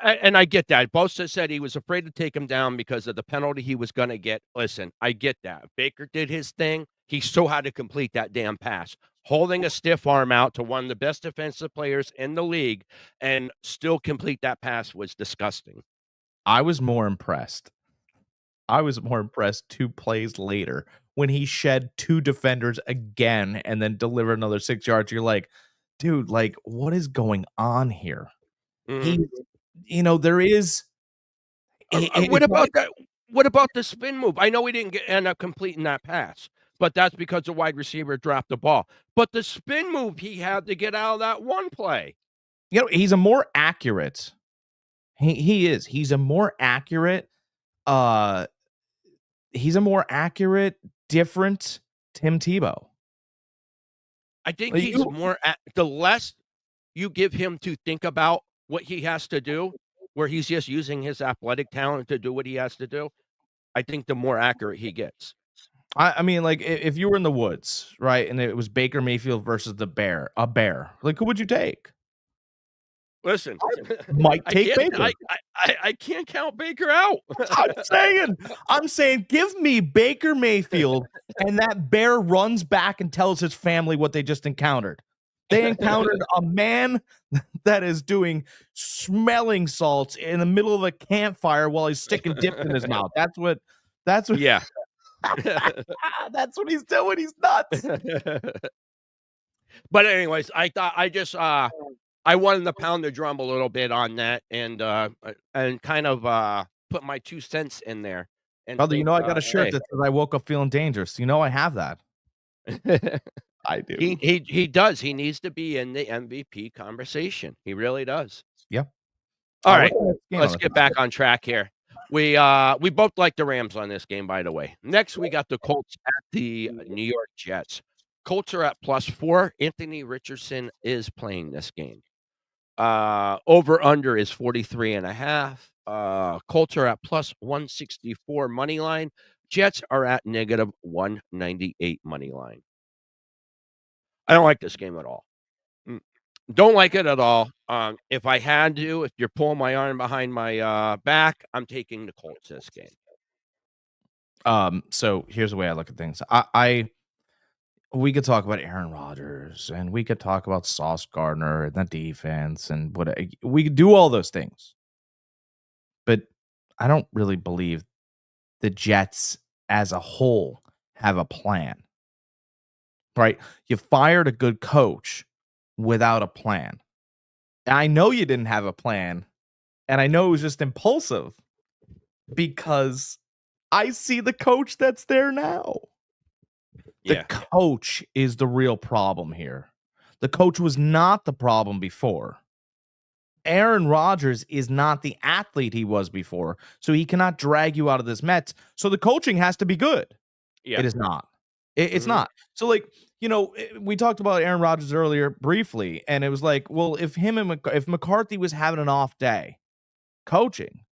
And I get that. Bosa said he was afraid to take him down because of the penalty he was going to get. Listen, I get that. Baker did his thing. He still had to complete that damn pass. Holding a stiff arm out to one of the best defensive players in the league and still complete that pass was disgusting. I was more impressed 2 plays later when he shed 2 defenders again and then delivered another 6 yards. You're like, dude, like, what is going on here? There is. What about that? What about the spin move? I know he didn't end up completing that pass, but that's because the wide receiver dropped the ball. But the spin move he had to get out of that one play. He's a more accurate. He is. He's a more accurate. He's a more accurate, different Tim Tebow. I think he's more. The less you give him to think about what he has to do, where he's just using his athletic talent to do what he has to do, I think the more accurate he gets. I mean, like, if you were in the woods, right, and it was Baker Mayfield versus a bear, like, who would you take? Listen, Mike take Baker. I can't count Baker out. I'm saying, give me Baker Mayfield, and that bear runs back and tells his family what they just encountered. They encountered a man that is doing smelling salts in the middle of a campfire while he's sticking dip in his mouth. That's what. Yeah. That's what he's doing. He's nuts. But anyways, I thought I wanted to pound the drum a little bit on that and kind of put my 2 cents in there. And brother, I got a shirt that says I woke up feeling dangerous. I have that. I do. He does. He needs to be in the MVP conversation. He really does. Yeah. All right. Let's get back on track here. We both like the Rams on this game, by the way. Next, we got the Colts at the New York Jets. Colts are at +4. Anthony Richardson is playing this game. Over under is 43.5. Colts are at +164 money line. Jets are at -198 money line. I don't like this game at all. Don't like it at all. If I had to, if you're pulling my arm behind my back, I'm taking the Colts this game. So here's the way I look at things. We could talk about Aaron Rodgers, and we could talk about Sauce Gardner and the defense, and we could do all those things. But I don't really believe the Jets as a whole have a plan. Right? You fired a good coach without a plan. I know you didn't have a plan And I know it was just impulsive because I see the coach that's there now. The coach is the real problem here. The coach was not the problem before. Aaron Rodgers is not the athlete he was before, so he cannot drag you out of this Mets. So the coaching has to be good. Yeah. It is not. It's not. So, like, we talked about Aaron Rodgers earlier briefly, and it was like, well, if McCarthy was having an off day coaching,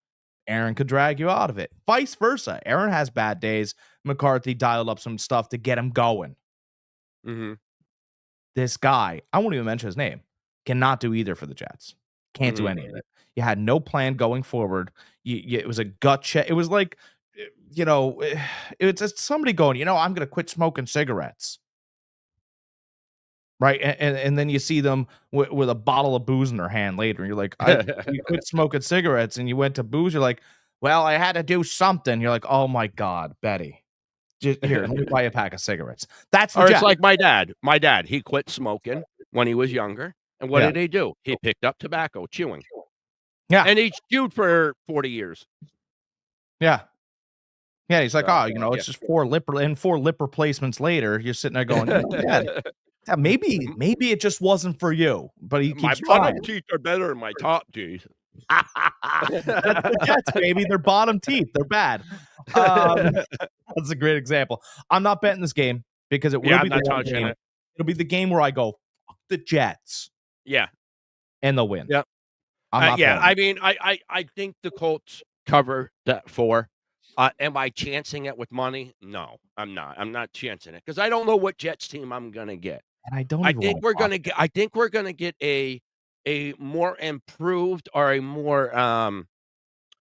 Aaron could drag you out of it. Vice versa. Aaron has bad days. McCarthy dialed up some stuff to get him going. Mm-hmm. This guy, I won't even mention his name, cannot do either for the Jets. Can't do any of it. You had no plan going forward. It was a gut check. It was like, it's just somebody going, I'm going to quit smoking cigarettes. Right. And then you see them with a bottle of booze in their hand later. And you're like, you quit smoking cigarettes and you went to booze. You're like, well, I had to do something. You're like, oh my God, Betty. Just here, let me buy a pack of cigarettes. That's the Or Jets. it's like my dad. My dad, he quit smoking when he was younger. And what did he do? He picked up tobacco, chewing. Yeah. And he chewed for 40 years. Yeah. Yeah, he's like, it's just four lip replacements later. You're sitting there going, yeah, maybe it just wasn't for you. But he keeps my trying. bottom teeth are better than my top teeth. That's the Jets, baby. Their bottom teeth, they're bad. That's a great example. I'm not betting this game because it will be the one game. It'll be the game where I go, fuck the Jets. Yeah. And they'll win. Yeah. I mean, I think the Colts cover that 4. Am I chancing it with money? No, I'm not. I'm not chancing it because I don't know what Jets team I'm gonna get. And I don't. I think we're gonna get a more improved or a more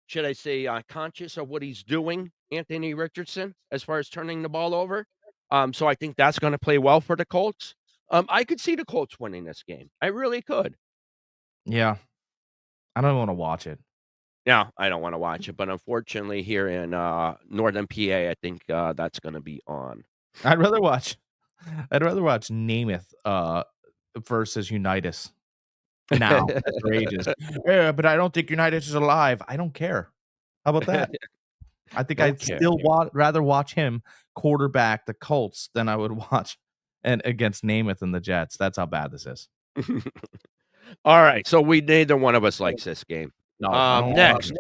should I say conscious of what he's doing, Anthony Richardson, as far as turning the ball over. So I think that's going to play well for the Colts. I could see the Colts winning this game. I really could. Yeah, I don't want to watch it. No, I don't want to watch it, but unfortunately, here in Northern PA, I think that's going to be on. I'd rather watch Namath versus Unitas now for ages. Yeah, but I don't think Unitas is alive. I don't care. How about that? I think I'd still rather watch him quarterback the Colts than I would watch against Namath and the Jets. That's how bad this is. All right, so neither one of us likes this game. No. Next,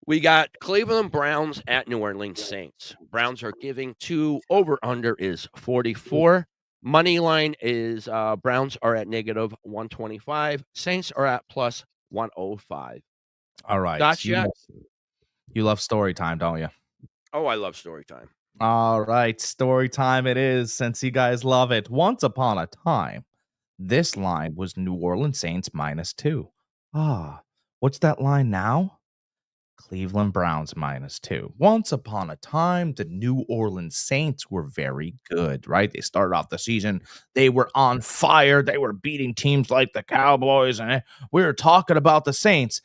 we got Cleveland Browns at New Orleans Saints. Browns are giving over/under is 44. Money line is Browns are at negative 125. Saints are at plus 105. All right. Gotcha. You love story time, don't you? Oh, I love story time. All right. Story time it is, since you guys love it. Once upon a time, this line was New Orleans Saints -2. What's that line now? Cleveland Browns -2. Once upon a time, the New Orleans Saints were very good, right? They started off the season. They were on fire. They were beating teams like the Cowboys, and we were talking about the Saints.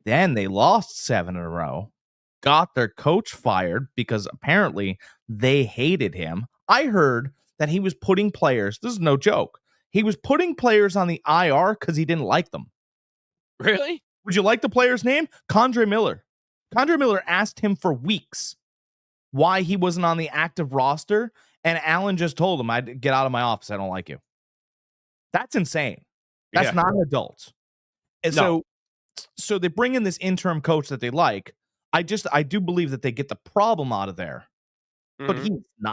Then they lost 7 in a row, got their coach fired because apparently they hated him. I heard that he was putting players, this is no joke, he was putting players on the IR because he didn't like them. Really? Would you like the player's name? Condre Miller. Condre Miller asked him for weeks why he wasn't on the active roster, and Allen just told him, I'd get out of my office. I don't like you. That's insane. That's not an adult. And so they bring in this interim coach that they like. I do believe that they get the problem out of there. But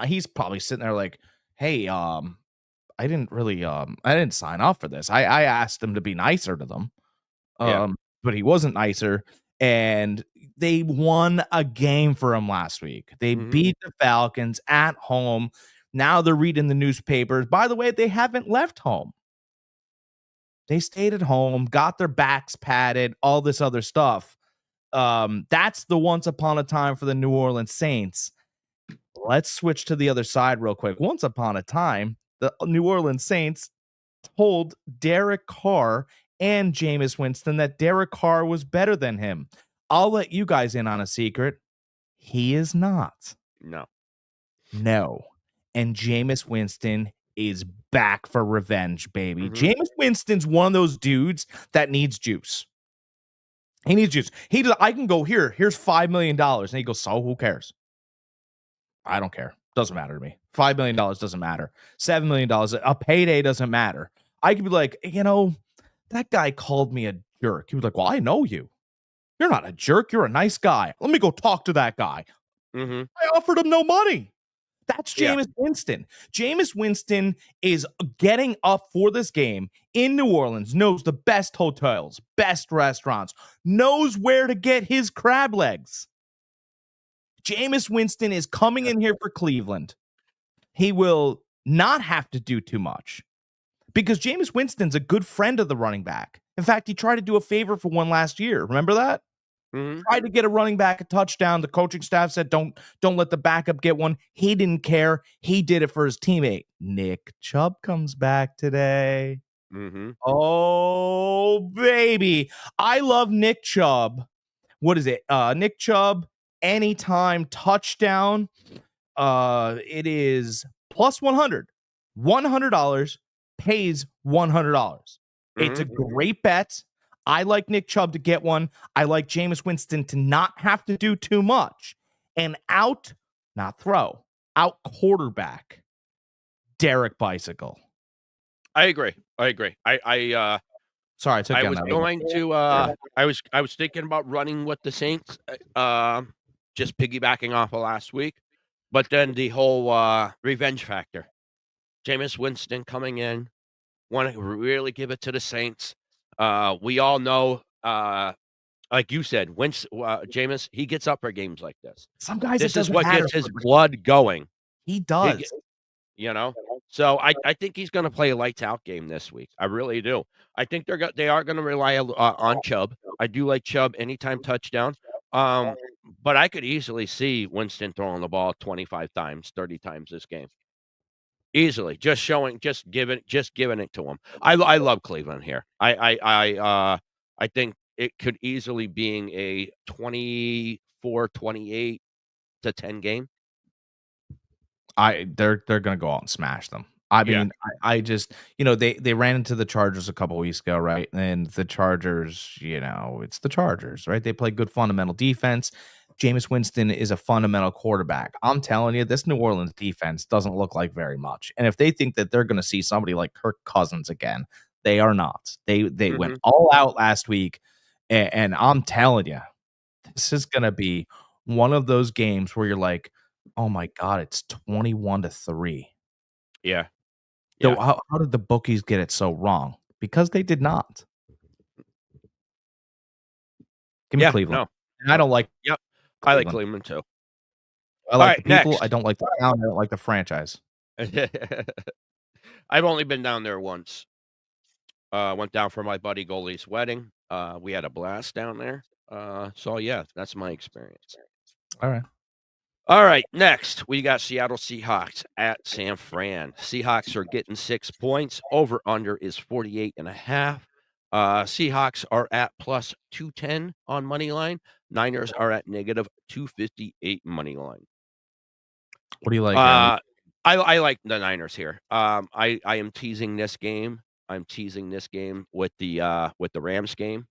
he's probably sitting there like, hey, I didn't sign off for this. I asked him to be nicer to them. But he wasn't nicer. And they won a game for him last week. They beat the Falcons at home. Now they're reading the newspapers. By the way, they haven't left home. They stayed at home, got their backs padded, all this other stuff. That's the once upon a time for the New Orleans Saints. Let's switch to the other side real quick. Once upon a time, the New Orleans Saints told Derek Carr and Jameis Winston that Derek Carr was better than him. I'll let you guys in on a secret. He is not. No. And Jameis Winston is back for revenge, baby. Jameis Winston's one of those dudes that needs juice. He needs juice. I can go here. Here's $5 million. And he goes, so who cares? I don't care. Doesn't matter to me. $5 million doesn't matter. $7 million, a payday doesn't matter. I could be like, that guy called me a jerk. He was like, well, I know you. You're not a jerk. You're a nice guy. Let me go talk to that guy. Mm-hmm. I offered him no money. That's Jameis Winston. Jameis Winston is getting up for this game in New Orleans, knows the best hotels, best restaurants, knows where to get his crab legs. Jameis Winston is coming in here for Cleveland. He will not have to do too much because Jameis Winston's a good friend of the running back. In fact, he tried to do a favor for one last year. Remember that? Mm-hmm. Tried to get a running back a touchdown. The coaching staff said, don't let the backup get one. He didn't care. He did it for his teammate. Nick Chubb comes back today. Mm-hmm. Oh, baby. I love Nick Chubb. What is it? Nick Chubb, anytime touchdown. It is plus 100. $100 pays $100. It's a great bet. I like Nick Chubb to get one. I like Jameis Winston to not have to do too much. And out quarterback Derek Bicycle. I agree. Sorry, I took I was going to I was thinking about running with the Saints, just piggybacking off of last week. But then the whole revenge factor. Jameis Winston coming in, want to really give it to the Saints. We all know, like you said, Jameis, he gets up for games like this. Some guys, this is what gets his blood going. He does. So I think he's going to play a lights out game this week. I really do. I think they are going to rely on Chubb. I do like Chubb anytime touchdown. But I could easily see Winston throwing the ball 25 times, 30 times this game. Easily, just giving it to him. I love Cleveland here. I think it could easily being a 24-28 to 10 game. They're gonna go out and smash them. I mean, I just they ran into the Chargers a couple weeks ago, right? And the Chargers, it's the Chargers, right? They play good fundamental defense. Jameis Winston is a fundamental quarterback. I'm telling you, this New Orleans defense doesn't look like very much. And if they think that they're going to see somebody like Kirk Cousins again, they are not. They went all out last week, and I'm telling you, this is going to be one of those games where you're like, oh my God, it's 21-3. Yeah. So how did the bookies get it so wrong? Because they did not. Give me Cleveland. No. And I don't like. Yep. I like Cleveland too. I like the people. Next. I don't like the town. I don't like the franchise. I've only been down there once. Went down for my buddy Goldie's wedding. We had a blast down there. So yeah, that's my experience. All right. Next, we got Seattle Seahawks at San Fran. Seahawks are getting 6 points. Over under is 48.5. Seahawks are at plus 210 on money line. Niners are at negative 258 money line. What do you like? I like the Niners here. I am teasing this game. I'm teasing this game with the Rams game.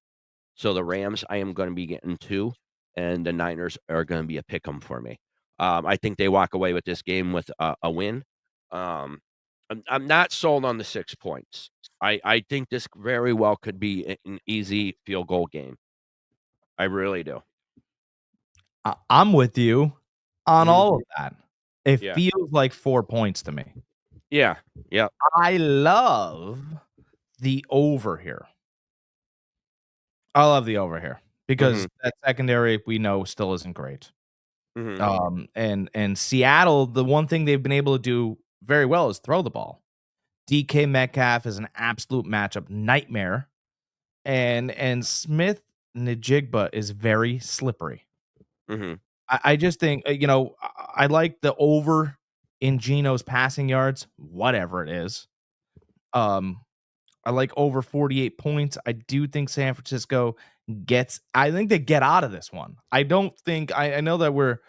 So the Rams, I am going to be getting 2, and the Niners are going to be a pick 'em for me. I think they walk away with this game with a win. I'm not sold on the 6 points. I think this very well could be an easy field goal game. I really do. I'm with you on all of that. It feels like 4 points to me. Yeah. I love the over here. I love the over here because that secondary we know still isn't great. And Seattle, the one thing they've been able to do very well is throw the ball. DK Metcalf is an absolute matchup nightmare, and Smith Njigba is very slippery. I just think I like the over in Geno's passing yards, whatever it is. I like over 48 points. I do think San Francisco I think they get out of this one. I don't think I know that we're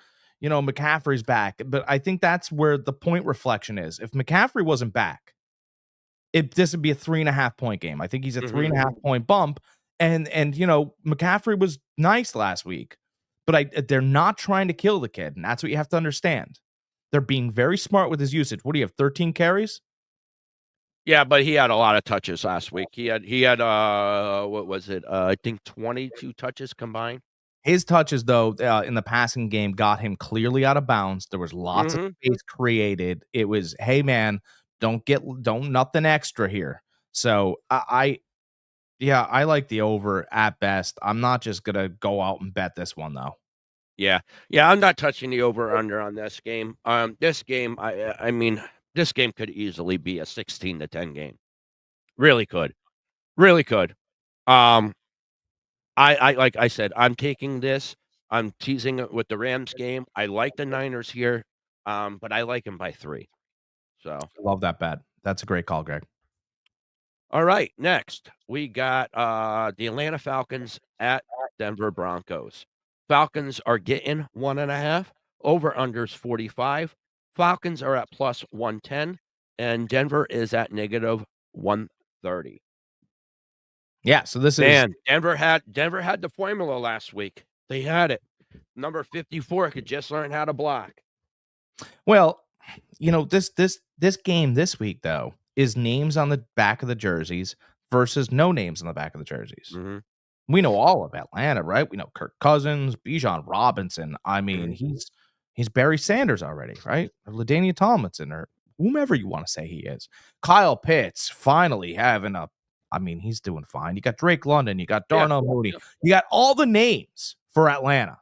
McCaffrey's back, but I think that's where the point reflection is. If McCaffrey wasn't back, this would be a 3.5 point game. I think he's a 3.5 point bump, And McCaffrey was nice last week, but they're not trying to kill the kid, and that's what you have to understand. They're being very smart with his usage. What do you have, 13 carries? Yeah, but he had a lot of touches last week. He had what was it? I think 22 touches combined. His touches, though, in the passing game got him clearly out of bounds. There was lots of space created. It was, hey man, don't nothing extra here. So I like the over at best. I'm not just gonna go out and bet this one though. Yeah, I'm not touching the over under on this game. This game, I mean, this game could easily be a 16-10 game. Really could. I like I said, I'm taking this. I'm teasing it with the Rams game. I like the Niners here, but I like them by 3. So love that bet. That's a great call, Greg. All right, next we got the Atlanta Falcons at Denver Broncos. Falcons are getting 1.5. Over unders 45. Falcons are at plus 110, and Denver is at negative 130. Yeah, so this is Denver had the formula last week. They had it. Number 54 could just learn how to block. Well, this game this week though is names on the back of the jerseys versus no names on the back of the jerseys. Mm-hmm. We know all of Atlanta, right? We know Kirk Cousins, Bijan Robinson. I mean, he's Barry Sanders already, right? Or LaDainian Tomlinson, or whomever you want to say he is. Kyle Pitts finally having he's doing fine. You got Drake London, you got Darnell Mooney, you got all the names for Atlanta.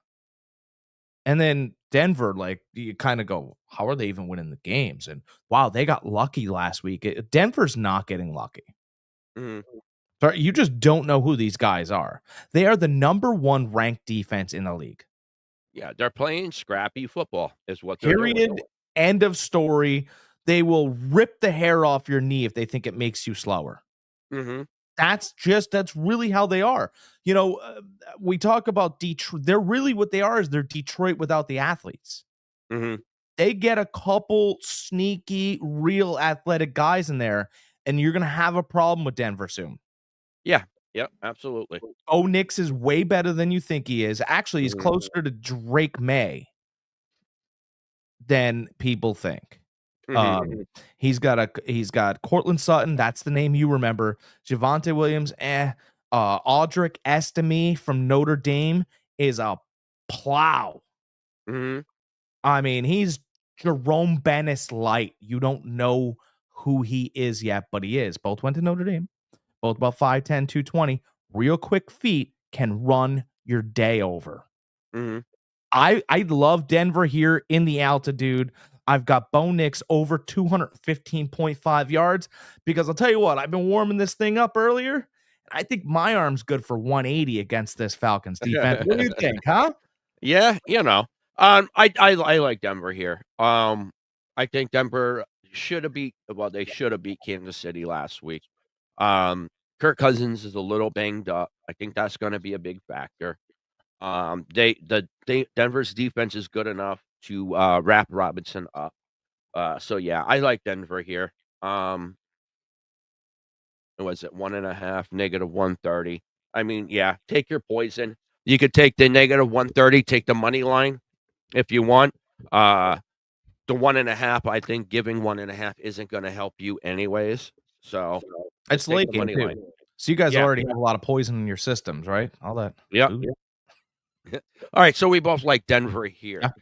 And then Denver, like, you kind of go, how are they even winning the games? And wow, they got lucky last week. Denver's not getting lucky. Mm-hmm. You just don't know who these guys are. They are the number 1 ranked defense in the league. Yeah, they're playing scrappy football is what they're doing. Period. End of story. They will rip the hair off your knee if they think it makes you slower. Mm-hmm. That's really how they are. We talk about Detroit. They're really what they are is they're Detroit without the athletes. Mm-hmm. They get a couple sneaky, real athletic guys in there, and you're going to have a problem with Denver soon. Yeah, absolutely. Nix is way better than you think he is. Actually, he's closer to Drake May than people think. He's got Cortland Sutton. That's the name you remember. Javonte Williams. Audric Estime from Notre Dame is a plow. Mm-hmm. I mean, he's Jerome Bennis light. You don't know who he is yet, but he is. Both went to Notre Dame. Both about 5'10", 220. Real quick feet, can run your day over. Mm-hmm. I love Denver here in the altitude. I've got Bo Nix over 215.5 yards because I'll tell you what, I've been warming this thing up earlier. I think my arm's good for 180 against this Falcons defense. What do you think, huh? Yeah, I like Denver here. I think Denver should have beat Kansas City last week. Kirk Cousins is a little banged up. I think that's going to be a big factor. Denver's defense is good enough to wrap Robinson up. So yeah, I like Denver here. Was it 1.5, negative 130? I mean, yeah, take your poison. You could take the negative 130, take the money line if you want. The 1.5, I think giving 1.5 isn't going to help you anyways. So it's late game too. So you guys already have a lot of poison in your systems, right? All that. Yeah. All right, so we both like Denver here. Yeah.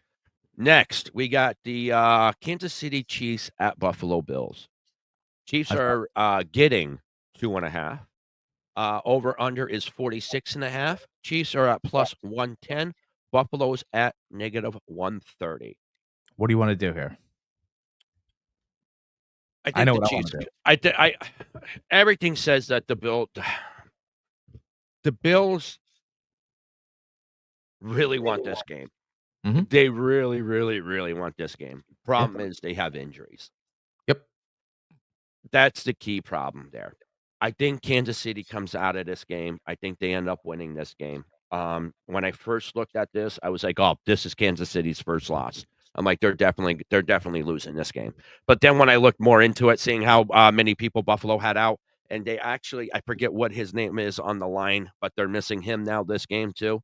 Next, we got the Kansas City Chiefs at Buffalo Bills. Chiefs are getting 2.5. Over under is 46.5. Chiefs are at plus 110. Buffalo's at negative 130. What do you want to do here? I know what Chiefs, I want to do. Everything says that the Bills really want this game. Mm-hmm. They really, really, really want this game. Problem is they have injuries. Yep. That's the key problem there. I think Kansas City comes out of this game. I think they end up winning this game. When I first looked at this, I was like, "Oh, this is Kansas City's first loss." I'm like, they're definitely losing this game. But then when I looked more into it, seeing how many people Buffalo had out, and they actually, I forget what his name is on the line, but they're missing him now this game too.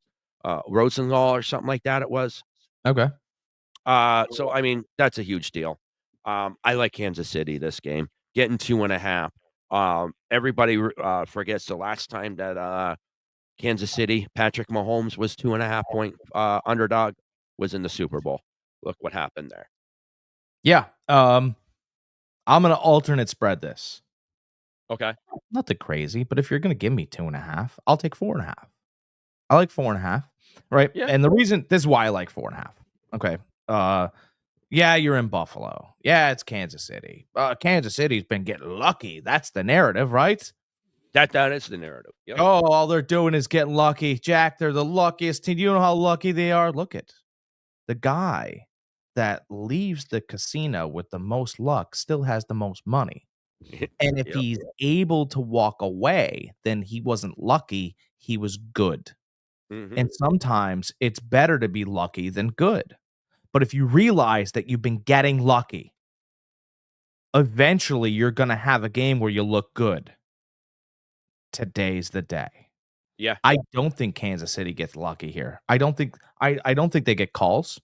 Rosenthal or something like that it was. Okay. So, I mean, that's a huge deal. I like Kansas City this game, getting 2.5. Everybody forgets the last time that Kansas City, Patrick Mahomes was 2.5-point underdog, was in the Super Bowl. Look what happened there. Yeah. I'm going to alternate spread this. Okay. Nothing crazy, but if you're going to give me 2.5, I'll take 4.5. I like 4.5. Right. Yeah. And the reason this is why I like 4.5. Okay. Yeah, you're in Buffalo. Yeah, it's Kansas City. Kansas City's been getting lucky. That's the narrative, right? That is the narrative. Yep. Oh, all they're doing is getting lucky. Jack, they're the luckiest team. Do you know how lucky they are? Look at the guy that leaves the casino with the most luck still has the most money. And if Yep. he's able to walk away, then he wasn't lucky. He was good. Mhm. And sometimes it's better to be lucky than good. But if you realize that you've been getting lucky, eventually you're going to have a game where you look good. Today's the day. Yeah. I don't think Kansas City gets lucky here. I don't think they get calls.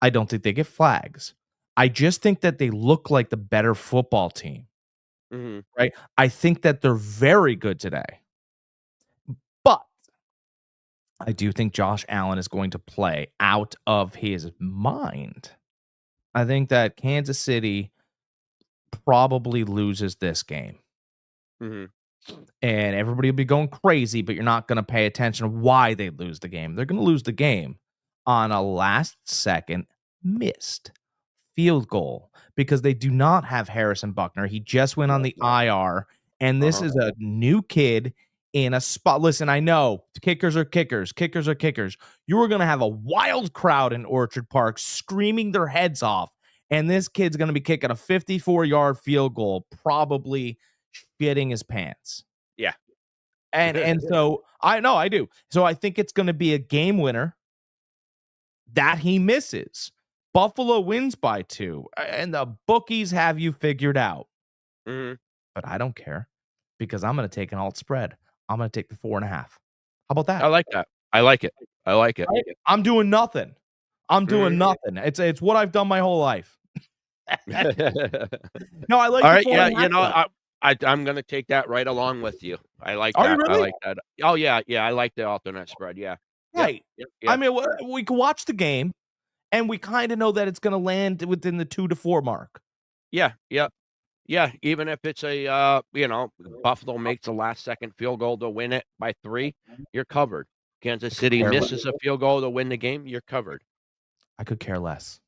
I don't think they get flags. I just think that they look like the better football team. Mhm. Right? I think that they're very good today. But I do think Josh Allen is going to play out of his mind. I think that Kansas City probably loses this game. Mhm. And everybody will be going crazy, but you're not going to pay attention to why they lose the game. They're going to lose the game on a last-second missed field goal because they do not have Harrison Buckner. He just went on the IR, and this is a new kid in a spot. Listen, I know kickers are kickers. Kickers are kickers. You were going to have a wild crowd in Orchard Park screaming their heads off, and this kid's going to be kicking a 54-yard field goal, probably shitting his pants. Yeah. And so I know I do. So I think it's going to be a game winner that he misses. Buffalo wins by 2, and the bookies have you figured out. Mhm. But I don't care because I'm going to take an alt spread. I'm going to take the 4.5. How about that? I like that. I like it. I like it. I'm doing nothing. I'm doing nothing. It's what I've done my whole life. No, I like. All the right. Yeah. 4.5 You know, I'm going to take that right along with you. I like Are that. you really? I like that. Oh yeah. Yeah. I like the alternate spread. Yeah. Right. Yep. I mean, we can watch the game, and we kind of know that it's going to land within the 2 to 4 mark. Yeah. Yep. Yeah. Even if it's a, Buffalo makes a last second field goal to win it by 3, you're covered. Kansas City misses a field goal to win the game, you're covered. I could care less.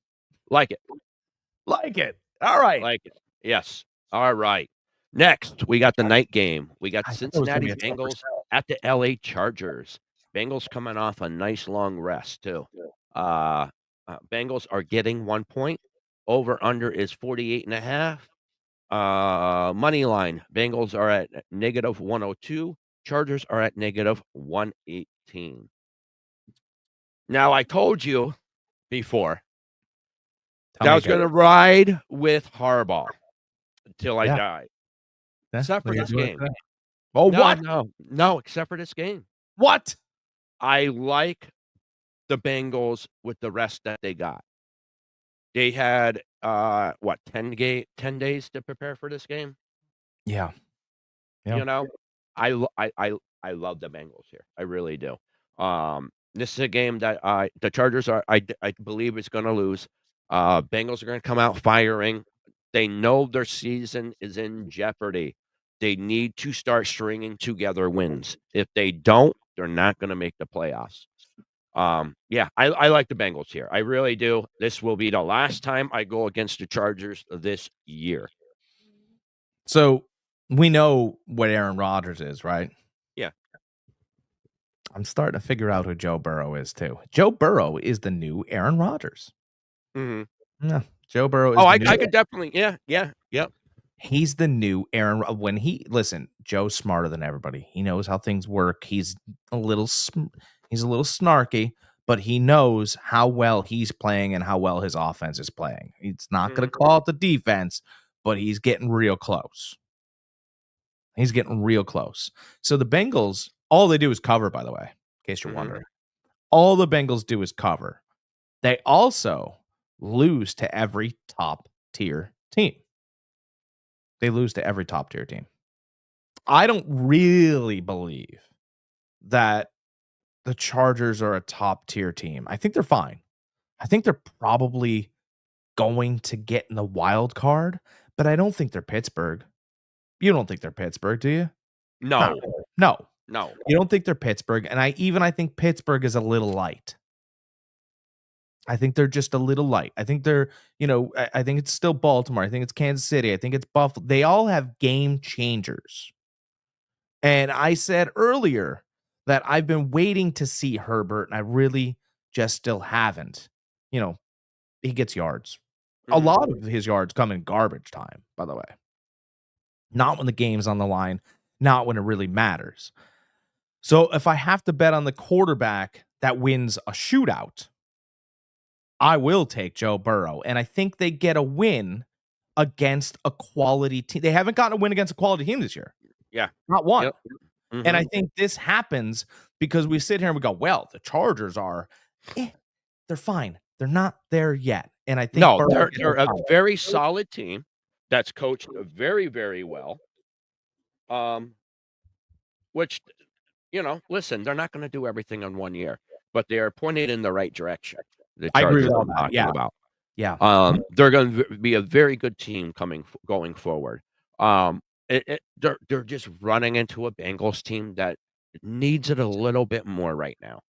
Like it. Like it. All right. Like it. Yes. All right. Next, we got the night game. We got I thought it was gonna Cincinnati be a 10%. Bengals at the LA Chargers. Bengals coming off a nice long rest, too. Bengals are getting 1 point. Over under is 48.5. Money line. Bengals are at negative 102. Chargers are at negative 118. Now, I told you before that I was going to ride with Harbaugh until I died. Except for this game. Oh, No, what? No, except for this game. What? I like the Bengals with the rest that they got. They had 10 days to prepare for this game. Yeah. You know, I love the Bengals here. I really do. This is a game that the Chargers I believe is going to lose. Bengals are going to come out firing. They know their season is in jeopardy. They need to start stringing together wins. If they don't, they're not going to make the playoffs. Yeah, I like the Bengals here. I really do. This will be the last time I go against the Chargers this year. So we know what Aaron Rodgers is, right? Yeah. I'm starting to figure out who Joe Burrow is too. Joe Burrow is the new Aaron Rodgers. Mm-hmm. Yeah, Joe Burrow is I could definitely, yeah. He's the new Aaron. Listen, Joe's smarter than everybody. He knows how things work. He's a little snarky, but he knows how well he's playing and how well his offense is playing. He's not going to call it the defense, but he's getting real close. He's getting real close. So the Bengals, all they do is cover, by the way, in case you're wondering. All the Bengals do is cover. They also lose to every top-tier team. They lose to every top-tier team. I don't really believe that the Chargers are a top-tier team. I think they're fine. I think they're probably going to get in the wild card, but I don't think they're Pittsburgh. You don't think they're Pittsburgh, do you? No. No. No. You don't think they're Pittsburgh, and I think Pittsburgh is a little light. I think they're just a little light. I think they're, I think it's still Baltimore. I think it's Kansas City. I think it's Buffalo. They all have game changers. And I said earlier that I've been waiting to see Herbert, and I really just still haven't. He gets yards. A lot of his yards come in garbage time, by the way. Not when the game's on the line, not when it really matters. So if I have to bet on the quarterback that wins a shootout, I will take Joe Burrow. And I think they get a win against a quality team. They haven't gotten a win against a quality team this year. Yeah. Not one. Yep. And I think this happens because we sit here and we go, well, the Chargers are, they're fine. They're not there yet. And I think they're a very solid team that's coached very, very well. Which, listen, they're not going to do everything in 1 year, but they are pointed in the right direction. The I agree with Chargers all I'm that. talking about. Yeah. They're going to be a very good team going forward. They're just running into a Bengals team that needs it a little bit more right now.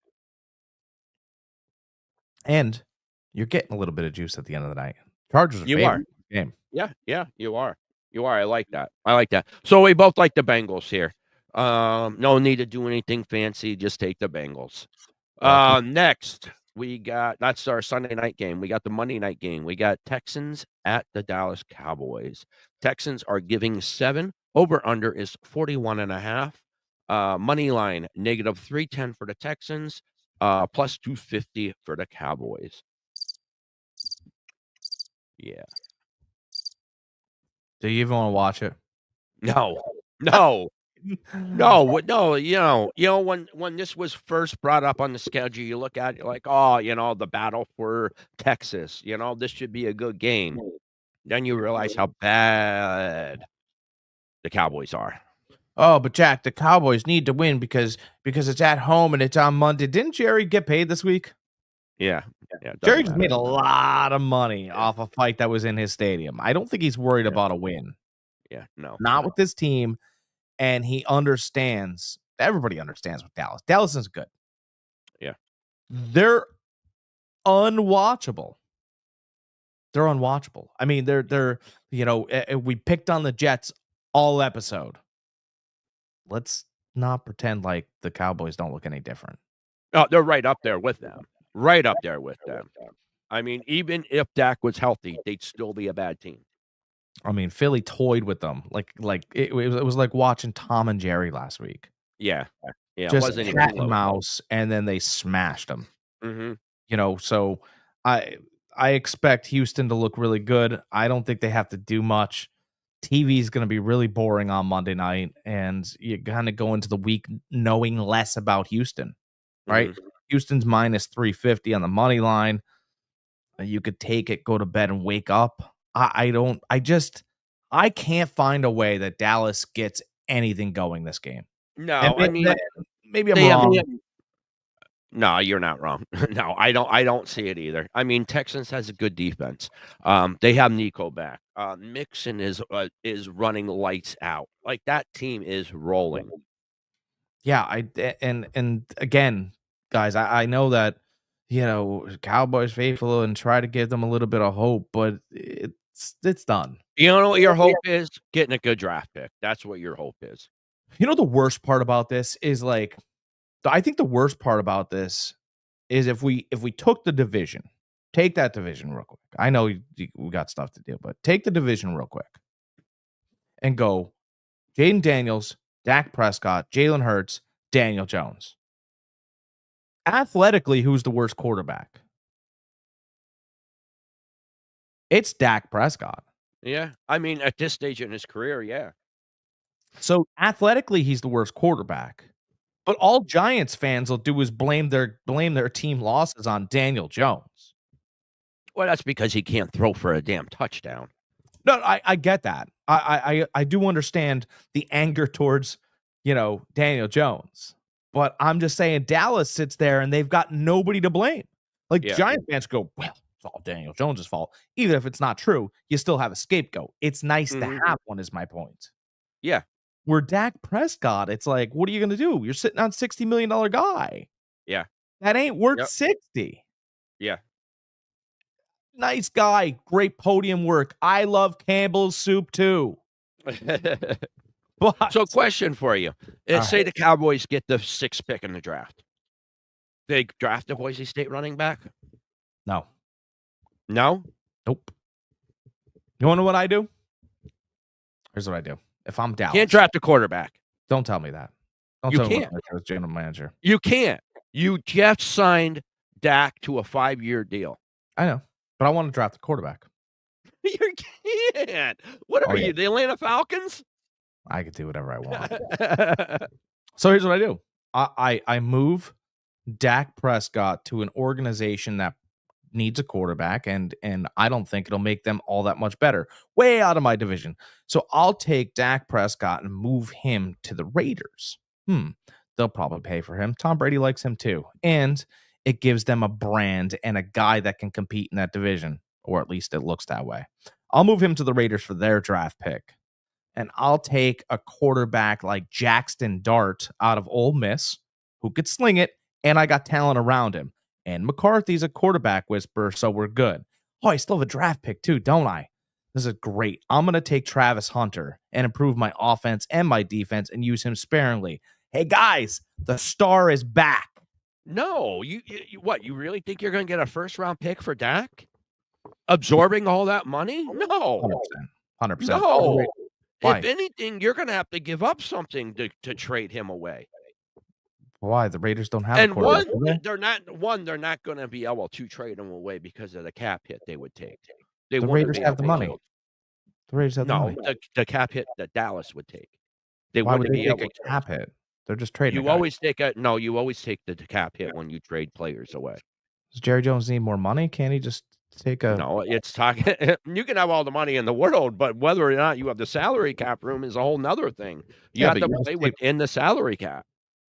And you're getting a little bit of juice at the end of the night. Chargers are You are. game. Yeah, you are. I like that. So we both like the Bengals here. No need to do anything fancy. Just take the Bengals. Next, that's our Sunday night game. We got the Monday night game. We got Texans at the Dallas Cowboys. Texans are giving 7. Over under is 41.5. Money line -310 for the Texans. Plus 250 for the Cowboys. Yeah. Do you even want to watch it? No. When this was first brought up on the schedule, you look at it like, the battle for Texas, this should be a good game. Then you realize how bad the Cowboys are. Oh, but Jack, the Cowboys need to win because it's at home and it's on Monday. Didn't Jerry get paid this week? Yeah. Jerry just made a lot of money off a fight that was in his stadium. I don't think he's worried about a win. Yeah, no. Not with this team. And he understands. Everybody understands with Dallas. Dallas is good. Yeah. They're unwatchable. I mean, they're we picked on the Jets all episode. Let's not pretend like the Cowboys don't look any different. Oh, they're right up there with them. I mean, even if Dak was healthy, they'd still be a bad team. I mean, Philly toyed with them like it was like watching Tom and Jerry last week. Yeah. Just it wasn't cat and mouse, and then they smashed them. So I expect Houston to look really good. I don't think they have to do much. TV is going to be really boring on Monday night, and you kind of go into the week knowing less about Houston, right? Houston's -350 on the money line. You could take it, go to bed, and wake up. I can't find a way that Dallas gets anything going this game. No, maybe I'm wrong. No, you're not wrong. No, I don't see it either. I mean, Texans has a good defense. They have Nico back. Mixon is running lights out. Like, that team is rolling. Yeah, and again, guys, I know that Cowboys faithful and try to give them a little bit of hope, but it's done. You know what your hope is? Getting a good draft pick. That's what your hope is. The worst part about this is I think the worst part about this is if we took the division, take that division real quick. I know we got stuff to do, but take the division real quick and go Jaden Daniels, Dak Prescott, Jalen Hurts, Daniel Jones. Athletically, who's the worst quarterback? It's Dak Prescott. Yeah. I mean, at this stage in his career, yeah. So athletically, he's the worst quarterback. But all Giants fans will do is blame their team losses on Daniel Jones. Well, that's because he can't throw for a damn touchdown. No, I get that. I do understand the anger towards, Daniel Jones. But I'm just saying Dallas sits there and they've got nobody to blame. Like Giant fans go, well, it's all Daniel Jones' fault. Even if it's not true, you still have a scapegoat. It's nice to have one, is my point. Yeah. Where Dak Prescott, it's like, what are you going to do? You're sitting on $60 million guy. Yeah. That ain't worth 60. Yeah. Nice guy. Great podium work. I love Campbell's soup too. But so question for you. Say the Cowboys get the 6th pick in the draft. They draft a Boise State running back? No. No? Nope. You want to know what I do? Here's what I do. If I'm Dallas. Can't draft a quarterback. Don't tell me that. Don't you tell can't. me I was general manager. You can't. You just signed Dak to a 5-year deal. I know. But I want to draft a quarterback. You can't. What are you, the Atlanta Falcons? I could do whatever I want. So here's what I do. I move Dak Prescott to an organization that needs a quarterback, and I don't think it'll make them all that much better. Way out of my division. So I'll take Dak Prescott and move him to the Raiders. They'll probably pay for him. Tom Brady likes him too. And it gives them a brand and a guy that can compete in that division, or at least it looks that way. I'll move him to the Raiders for their draft pick. And I'll take a quarterback like Jackson Dart out of Ole Miss, who could sling it, and I got talent around him. And McCarthy's a quarterback whisperer, so we're good. Oh, I still have a draft pick too, don't I? This is great. I'm going to take Travis Hunter and improve my offense and my defense and use him sparingly. Hey, guys, the star is back. No, you what? You really think you're going to get a 1st-round pick for Dak? Absorbing all that money? No. 100%. No. Why? If anything, you're going to have to give up something to trade him away. Why? The Raiders don't have and a quarterback. they're not going to be able to trade him away because of the cap hit they would take. The Raiders have the money. The Raiders have the money. The cap hit that Dallas would take. They Why wouldn't would they be take able a cap hit? They're just trading. You always take the cap hit when you trade players away. Does Jerry Jones need more money? Can't he just take a? No, it's talking. You can have all the money in the world, but whether or not you have the salary cap room is a whole nother thing. You have to play within the salary cap.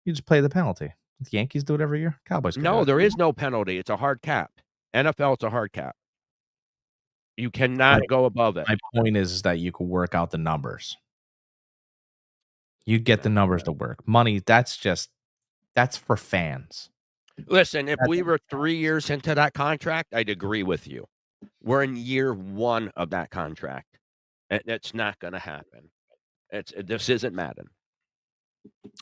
You just play the penalty. The Yankees do it every year. Cowboys. No, there is no penalty. It's a hard cap. NFL, it's a hard cap. You cannot go above it. My point is that you could work out the numbers. You get the numbers to work. Money, that's for fans. Listen, if we were 3 years into that contract, I'd agree with you. We're in year 1 of that contract. It's not going to happen. This isn't Madden.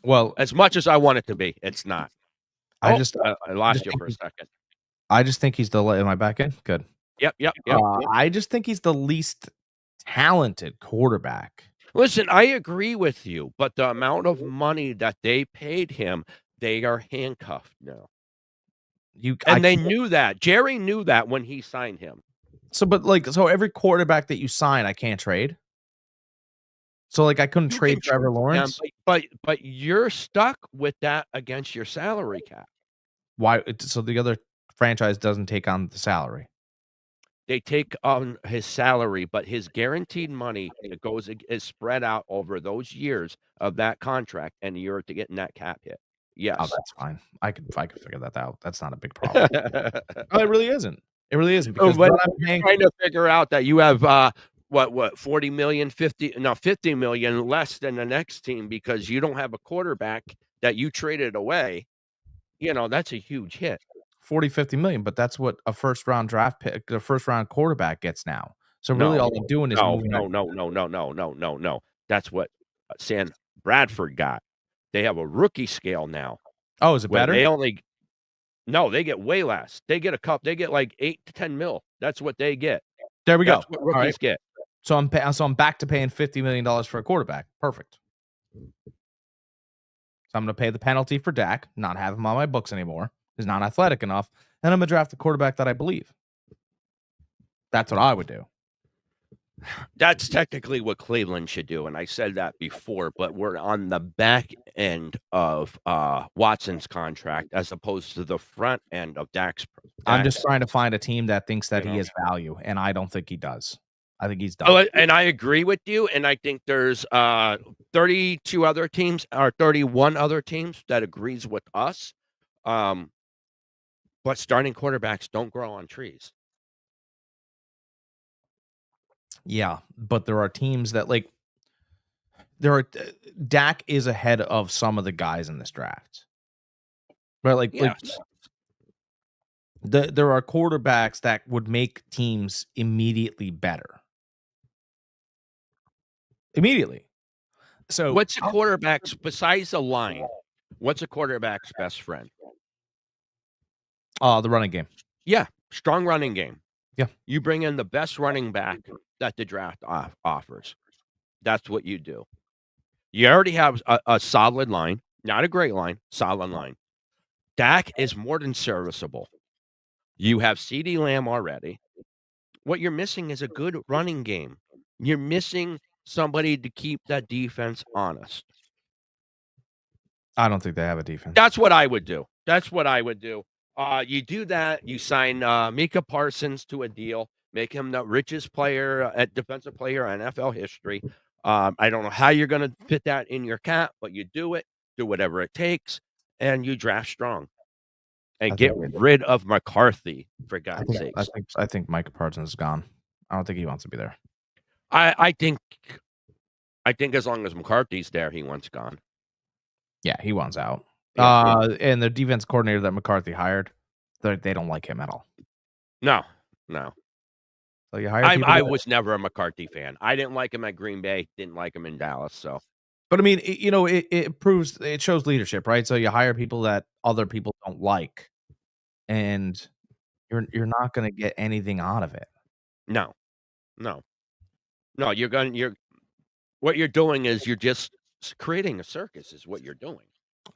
Well, as much as I want it to be, it's not. I lost you for a second. I just think he's the. Am I back in? Good. Yep. I just think he's the least talented quarterback. Listen, I agree with you, but the amount of money that they paid him, they are handcuffed now. They knew that. Jerry knew that when he signed him. So every quarterback that you sign, I can't trade. So I couldn't trade Trevor Lawrence. But you're stuck with that against your salary cap. Why? So the other franchise doesn't take on the salary. They take on his salary, but his guaranteed money is spread out over those years of that contract, and you're to getting that cap hit. Yes. Oh, that's fine. I could figure that out. That's not a big problem. No, it really isn't. It really isn't. Because what I'm trying to figure out that you have what 40 million, 50 million less than the next team because you don't have a quarterback that you traded away. That's a huge hit. 40, 50 million, but that's what a 1st-round draft pick, the 1st-round quarterback gets now. So really all I'm doing is no. That's what Sam Bradford got. They have a rookie scale now. Oh, is it better? They get way less. They get they get like 8 to 10 mil. That's what they get. There we go. That's what rookies get. So I'm back to paying $50 million for a quarterback. Perfect. So I'm going to pay the penalty for Dak, not have him on my books anymore. He's not athletic enough. And I'm going to draft a quarterback that I believe. That's what I would do. That's technically what Cleveland should do, and I said that before, but we're on the back end of Watson's contract as opposed to the front end of Dak's. I'm just trying to find a team that thinks that he know. has value, and I don't think he does. I think he's Oh, done. and I agree with you, and I think there's 32 other teams or 31 other teams that agrees with us. But starting quarterbacks don't grow on trees. Yeah, but there are teams that like Dak is ahead of some of the guys in this draft. Right, like Yes. there are quarterbacks that would make teams immediately better. Immediately. So What's a quarterback's besides the line? What's a quarterback's best friend? the running game. Yeah, strong running game. Yeah. You bring in the best running back that the draft offers. That's what you do. You already have a solid line, not a great line, solid line. Dak is more than serviceable. You have CeeDee Lamb already. What you're missing is a good running game. You're missing somebody to keep that defense honest. I don't think they have a defense. That's what I would do. You do that. You sign Micah Parsons to a deal, make him the richest player at defensive player in NFL history. I don't know how you're going to fit that in your cap, but you do it. Do whatever it takes, and you draft strong. And get rid of McCarthy, for God's sake. I think Micah Parsons is gone. I don't think he wants to be there. I think as long as McCarthy's there, he wants gone. Yeah, he wants out. Yeah. And the defense coordinator that McCarthy hired, they don't like him at all. No. So you hire I was never a McCarthy fan. I didn't like him at Green Bay. Didn't like him in Dallas. So, but I mean, it shows leadership, right? So you hire people that other people don't like, and you're not going to get anything out of it. No. What you're doing is you're just creating a circus. Is what you're doing.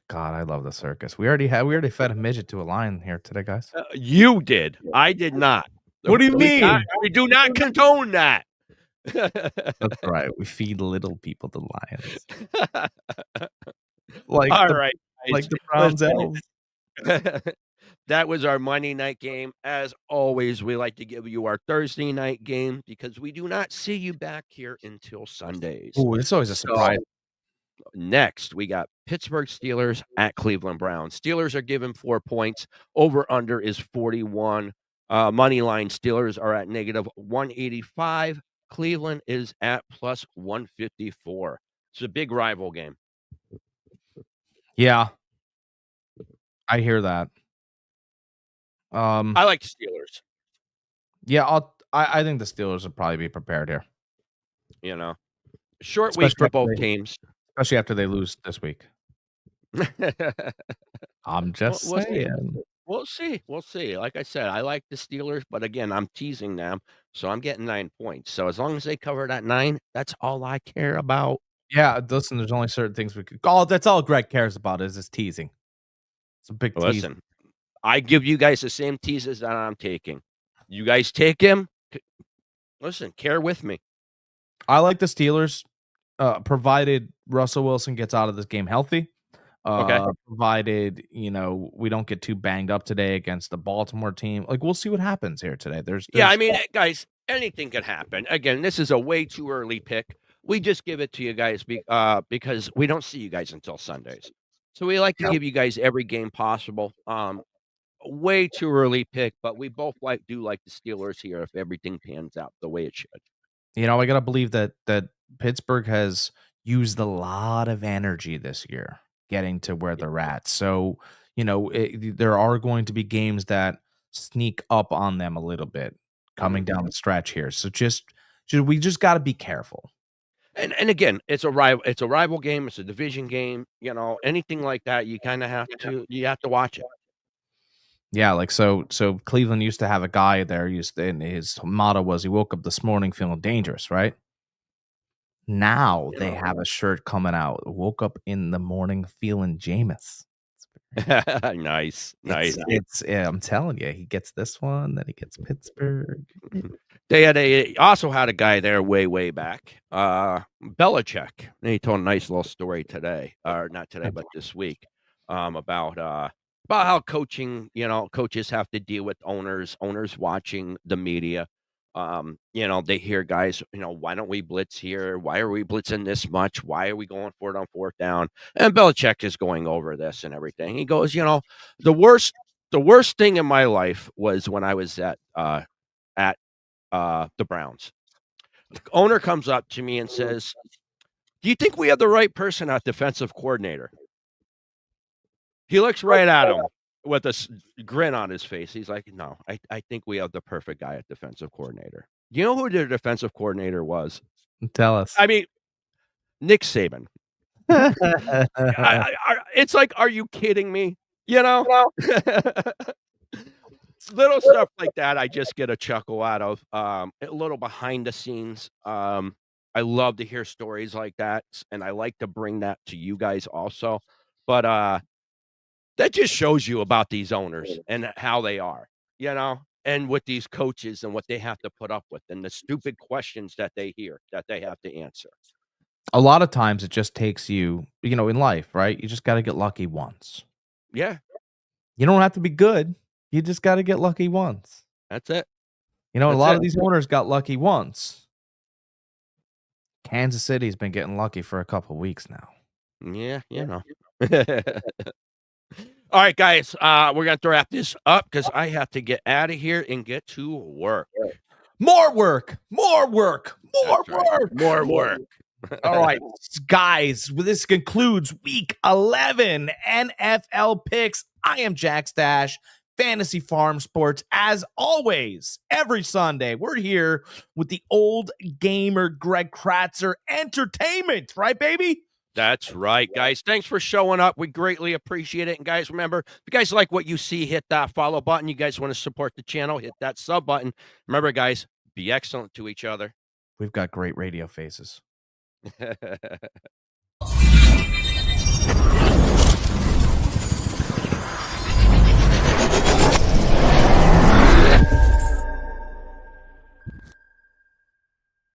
God, I love the circus. We already fed a midget to a lion here today, guys. You did. I did not. What do you mean? We do not condone that. That's right. We feed little people to lions. Like the Browns elves. That was our Monday night game. As always, we like to give you our Thursday night game because we do not see you back here until Sundays. Oh, it's always a surprise. Next, we got Pittsburgh Steelers at Cleveland Browns. Steelers are given 4 points. Over-under is 41. Money line Steelers are at -185. Cleveland is at +154. It's a big rival game. Yeah, I hear that. I like the Steelers. Yeah, I think the Steelers will probably be prepared here. Short week for both teams, especially after they lose this week. I'm just saying. We'll see. Like I said, I like the Steelers, but again, I'm teasing them, so I'm getting 9 points. So as long as they cover that 9, that's all I care about. Yeah, listen, there's only certain things we could. Oh, that's all Greg cares about is this teasing. It's a big tease. Listen, I give you guys the same teases that I'm taking. You guys take him. Listen, care with me. I like the Steelers, provided Russell Wilson gets out of this game healthy. Okay. Provided, we don't get too banged up today against the Baltimore team. Like, we'll see what happens here today. Yeah, I mean, guys, anything could happen. Again, this is a way too early pick. We just give it to you guys because we don't see you guys until Sundays. So we like to give you guys every game possible. Way too early pick, but we both do like the Steelers here if everything pans out the way it should. I got to believe that Pittsburgh has used a lot of energy this year getting to where they're at. So, there are going to be games that sneak up on them a little bit coming down the stretch here. So we just got to be careful. And again, it's a rival game. It's a division game. Anything like that, you kind of have to watch it. Yeah, like so Cleveland used to have a guy there, and his motto was he woke up this morning feeling dangerous, right? Now they have a shirt coming out. Woke up in the morning feeling Jameis. Nice. I'm telling you, he gets this one, then he gets Pittsburgh. They also had a guy there way back, Belichick. And he told a nice little story today, or not today, but this week, about how coaching, coaches have to deal with owners watching the media. They hear guys, why don't we blitz here? Why are we blitzing this much? Why are we going for it on fourth down? And Belichick is going over this and everything. He goes, the worst thing in my life was when I was at the Browns. The owner comes up to me and says, "Do you think we have the right person at defensive coordinator?" He looks right at him with a grin on his face. He's like, "No, I think we have the perfect guy at defensive coordinator." You know who their defensive coordinator was? Tell us. I mean, Nick Saban. It's like, are you kidding me? Little stuff like that, I just get a chuckle out of. A little behind the scenes. I love to hear stories like that, and I like to bring that to you guys also. But that just shows you about these owners and how they are, and with these coaches and what they have to put up with, and the stupid questions that they hear that they have to answer. A lot of times it just takes you, in life, right? You just got to get lucky once. Yeah. You don't have to be good. You just got to get lucky once. That's it. A lot of these owners got lucky once. Kansas City's been getting lucky for a couple weeks now. Yeah, All right, guys, we're going to wrap this up because I have to get out of here and get to work. More work. More work. All right, guys, this concludes week 11 NFL picks. I am Jack Stash, Fantasy Farm Sports. As always, every Sunday, we're here with the old gamer Greg Kratzer Entertainment, right, baby? That's right, guys. Thanks for showing up. We greatly appreciate it. And guys, remember, if you guys like what you see, hit that follow button. You guys want to support the channel, hit that sub button. Remember, guys, be excellent to each other. We've got great radio faces.